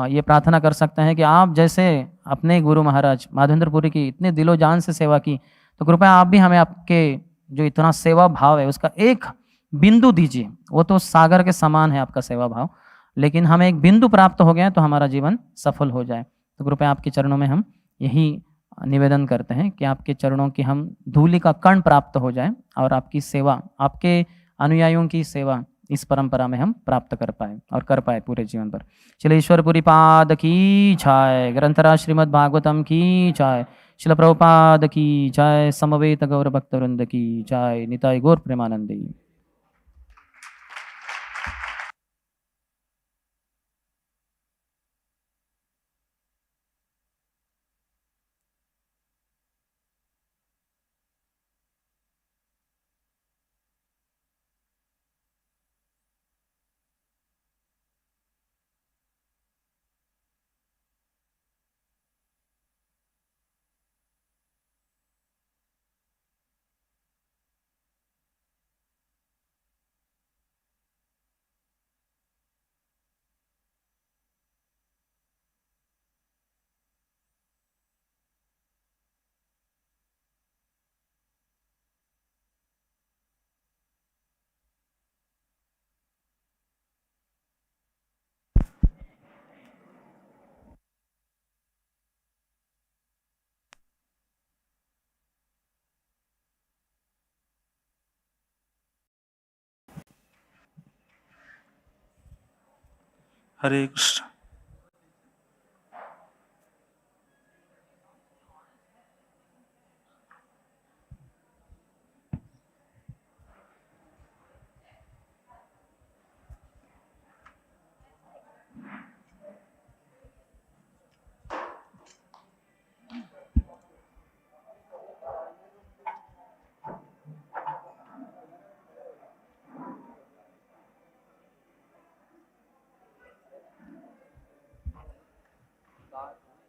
ये प्रार्थना कर सकते हैं कि आप जैसे अपने गुरु महाराज माधवेंद्रपुरी की इतने दिलो जान से सेवा की, तो कृपया आप भी हमें आपके जो इतना सेवा भाव है उसका एक बिंदु दीजिए। वो तो सागर के समान है आपका सेवा भाव, लेकिन हमें एक बिंदु प्राप्त हो गया तो हमारा जीवन सफल हो जाए। तो कृपया आपके चरणों में हम यही निवेदन करते हैं कि आपके चरणों की हम धूलि का कण प्राप्त हो जाए और आपकी सेवा, आपके अनुयायियों की सेवा इस परंपरा में हम प्राप्त कर पाए और कर पाए पूरे जीवन पर। चलिए ईश्वरपुरी पाद की जय, ग्रंथराज श्रीमद् भागवतम की जय, शिल प्रभुपाद की जय, समवेत गौर भक्त वृंद की जय, निताय गौर प्रेमानंदी। हरे कृष्ण।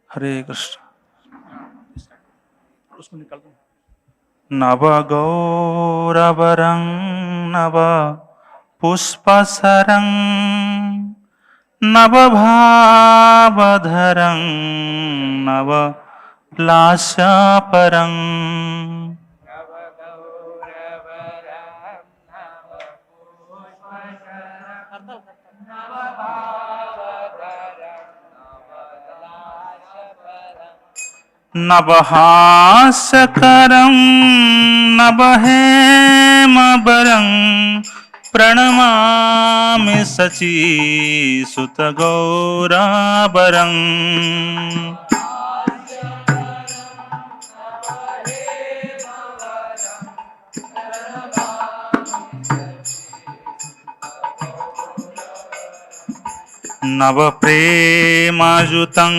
हरे कृष्ण। उसको निकाल दो। नव गौरवरं नव पुष्पसरं नव भावधरं नव लास्यपरं नवहास्यकरं नवहेमवरं प्रणमामि शचीसुतगौरावरं नवप्रेमयुतं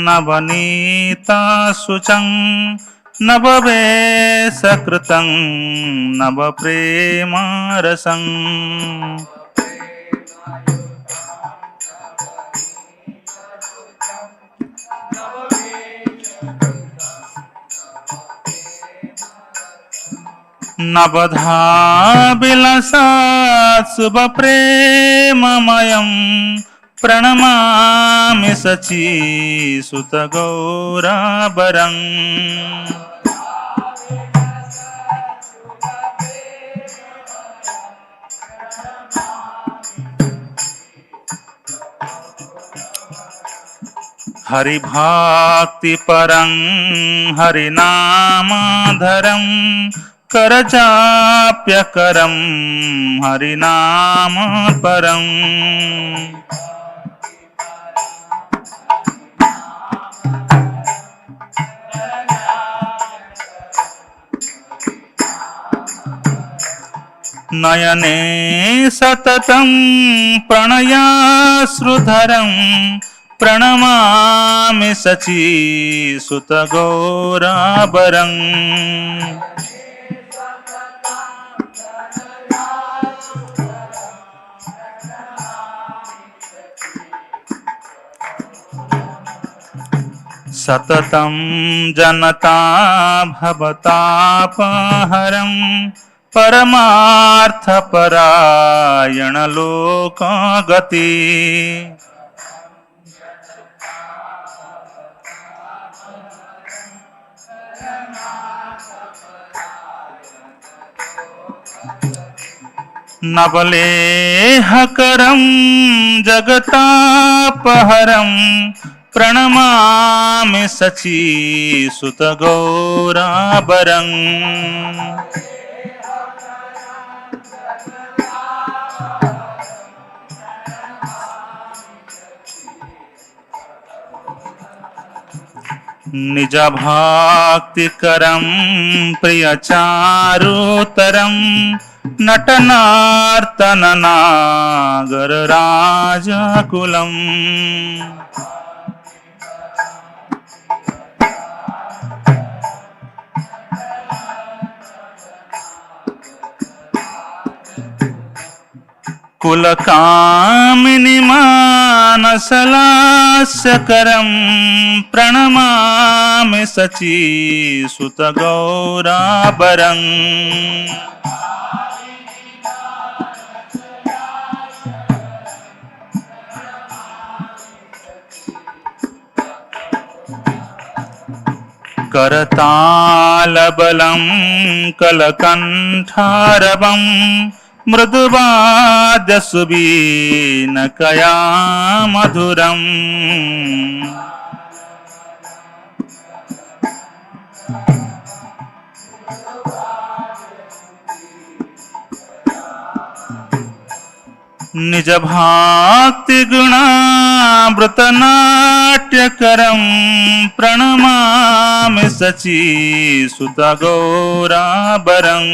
नवनीताशुचं नववेशकृतं नवप्रेमरसं नवधा विलसात् शुभप्रेममयं प्रणमामि शचीसुतगौरावरं हरिभक्तिपरं हरिनामधरं करजाप्यकरं हरिनामपरम् नयने सततं प्रणयाश्रुधरं प्रणमामि शचीसुतगौरावरं सततं जनता भवतापहरं परमार्थपरायण लोकगति नवलेहकरं जगतापहरं प्रणमामि शचीसुतगौरावरं निजभक्तिकरं प्रियचारुतरं नटनार्तननागरराजकुलम् कुलकामिनि मानसलास्यकरं प्रणमामि शचीसुतगौरावरं करतालबलं कलकण्ठारवं मृदुवाद्यसुवीणकया मधुरम् निज भक्ति गुणामृतनाट्यकरं प्रणमामि सची सुत गौराबरं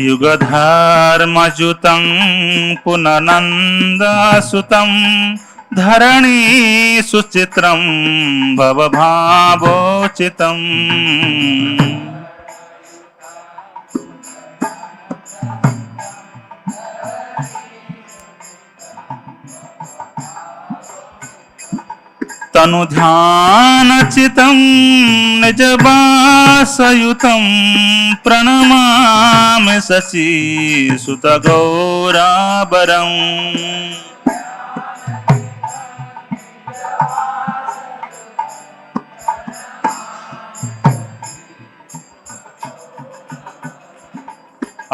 युगधर्मजुतं पुननन्दसुतं धरणी सुचित्रं भवभावोचितम् तनुध्यानचितं निजवासयुतं प्रणमामि शची सुत गौराबरं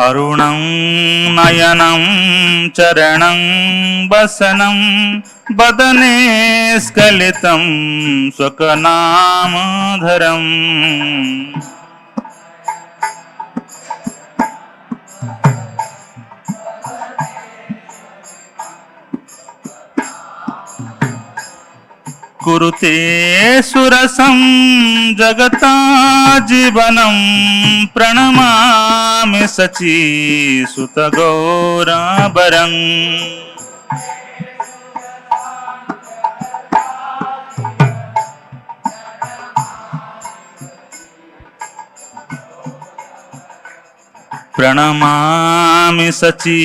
अरुणं नयनं चरणं वसनं वदने स्खलितं स्वकनामधरम् कुरुते सुरसं जगता जीवनं प्रणमामि शची सुत गौराबरं प्रणमामि शची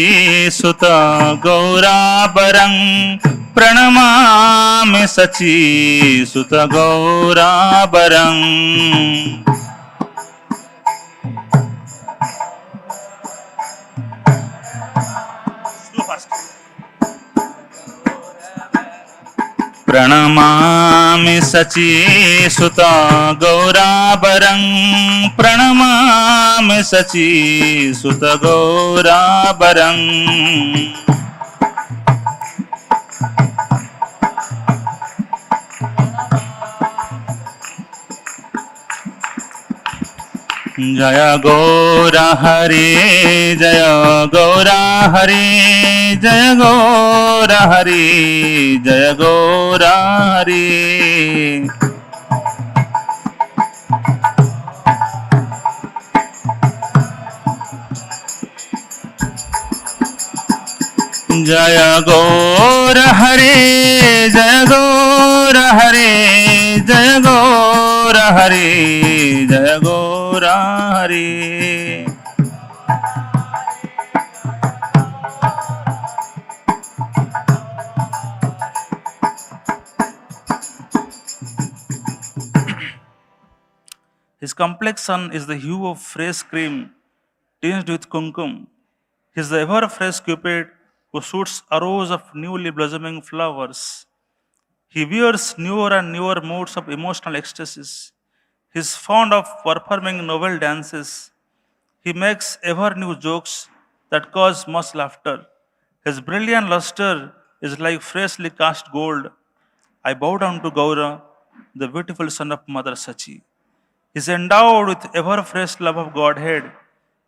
सुत गौराबरं प्रणमामि शची सुत गौराबरं प्रणमामि शची सुत गौराबरं प्रणमामि शची सुत गौराबरं जय गौरा हरे जय गौरा हरे जय गौरा हरे जय गौरा हरे जय गौरा हरे जय गौरा हरे जय गौरा हरे जय गौरा हरे His complexion is the hue of fresh cream tinged with kumkum. He is the ever-fresh Cupid who shoots arrows of newly blossoming flowers. He wears newer and newer modes of emotional ecstasies. He is fond of performing novel dances. He makes ever new jokes that cause much laughter. His brilliant luster is like freshly cast gold. I bow down to Gaura, the beautiful son of Mother Sachi. He is endowed with ever-fresh love of Godhead.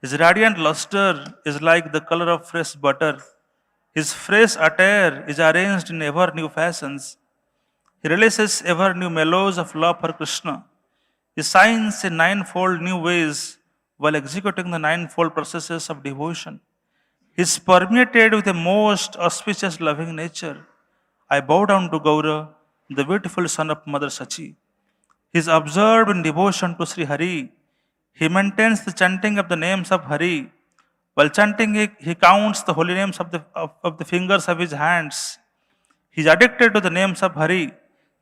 His radiant luster is like the color of fresh butter. His fresh attire is arranged in ever new fashions. He releases ever new mellows of love for Krishna. He shines in ninefold new ways while executing the ninefold processes of devotion. He is permeated with a most auspicious loving nature. I bow down to Gaura, the beautiful son of Mother Sachi. He is absorbed in devotion to Sri Hari. He maintains the chanting of the names of Hari. While chanting, he counts the holy names of the fingers of his hands. He is addicted to the names of Hari.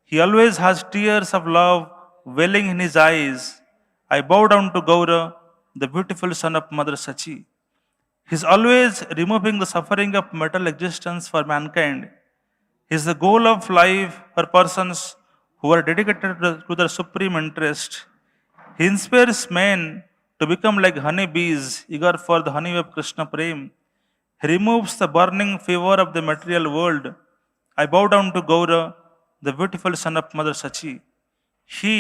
He always has tears of love welling in his eyes. I bow down to Gaura, the beautiful son of Mother Sachi. He is always removing the suffering of material existence for mankind. He is the goal of life for persons who are dedicated to their supreme interest. He inspires men to become like honey bees, eager for the honey of Krishna Prem. He removes the burning fever of the material world. I bow down to Gaura, the beautiful son of Mother Sachi. He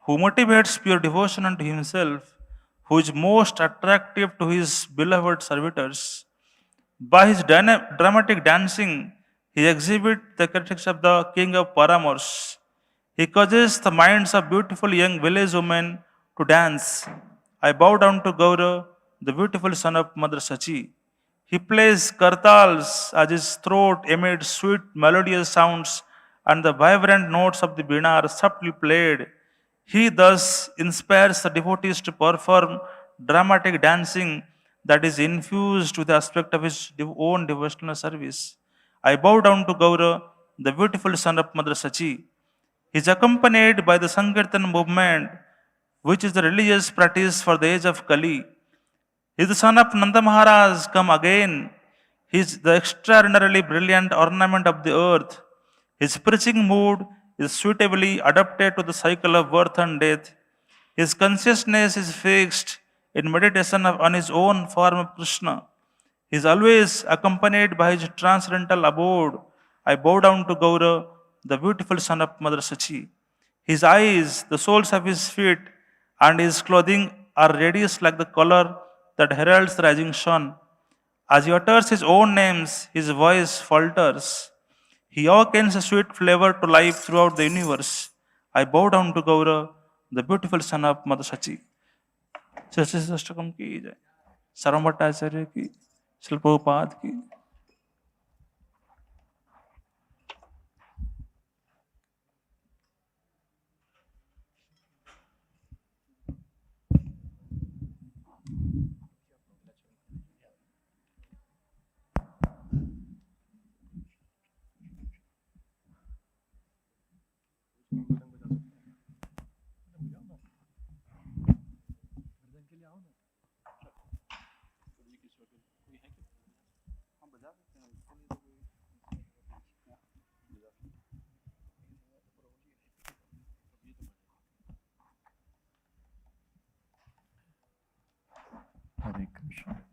who motivates pure devotion unto himself, who is most attractive to his beloved servitors. By his dramatic dancing, he exhibits the characteristics of the king of Paramors. He causes the minds of beautiful young village women to dance. I bow down to Gaura, the beautiful son of Mother Sachi. He plays kartals as his throat emits sweet melodious sounds and the vibrant notes of the veena are subtly played. He thus inspires the devotees to perform dramatic dancing that is infused with the aspect of his own devotional service. I bow down to Gaura, the beautiful son of Mother Sachi. He is accompanied by the Sankirtan movement, which is the religious practice for the age of Kali. He is the son of Nanda Maharaj come again. He is the extraordinarily brilliant ornament of the earth. His preaching mood is suitably adapted to the cycle of birth and death. His consciousness is fixed in meditation on his own form of Krishna. He is always accompanied by his transcendental abode. I bow down to Gaura, the beautiful son of Mother Sachi. His eyes, the soles of his feet, and his clothing are radius like the color that heralds the rising sun. As he utters his own names, his voice falters. He awakens a sweet flavor to life throughout the universe. I bow down to Gaura, the beautiful son of Mother Sachi. Ashtakam की जय सर्व भट्टाचार्य की शिल्पोपाद की Hare Krishna.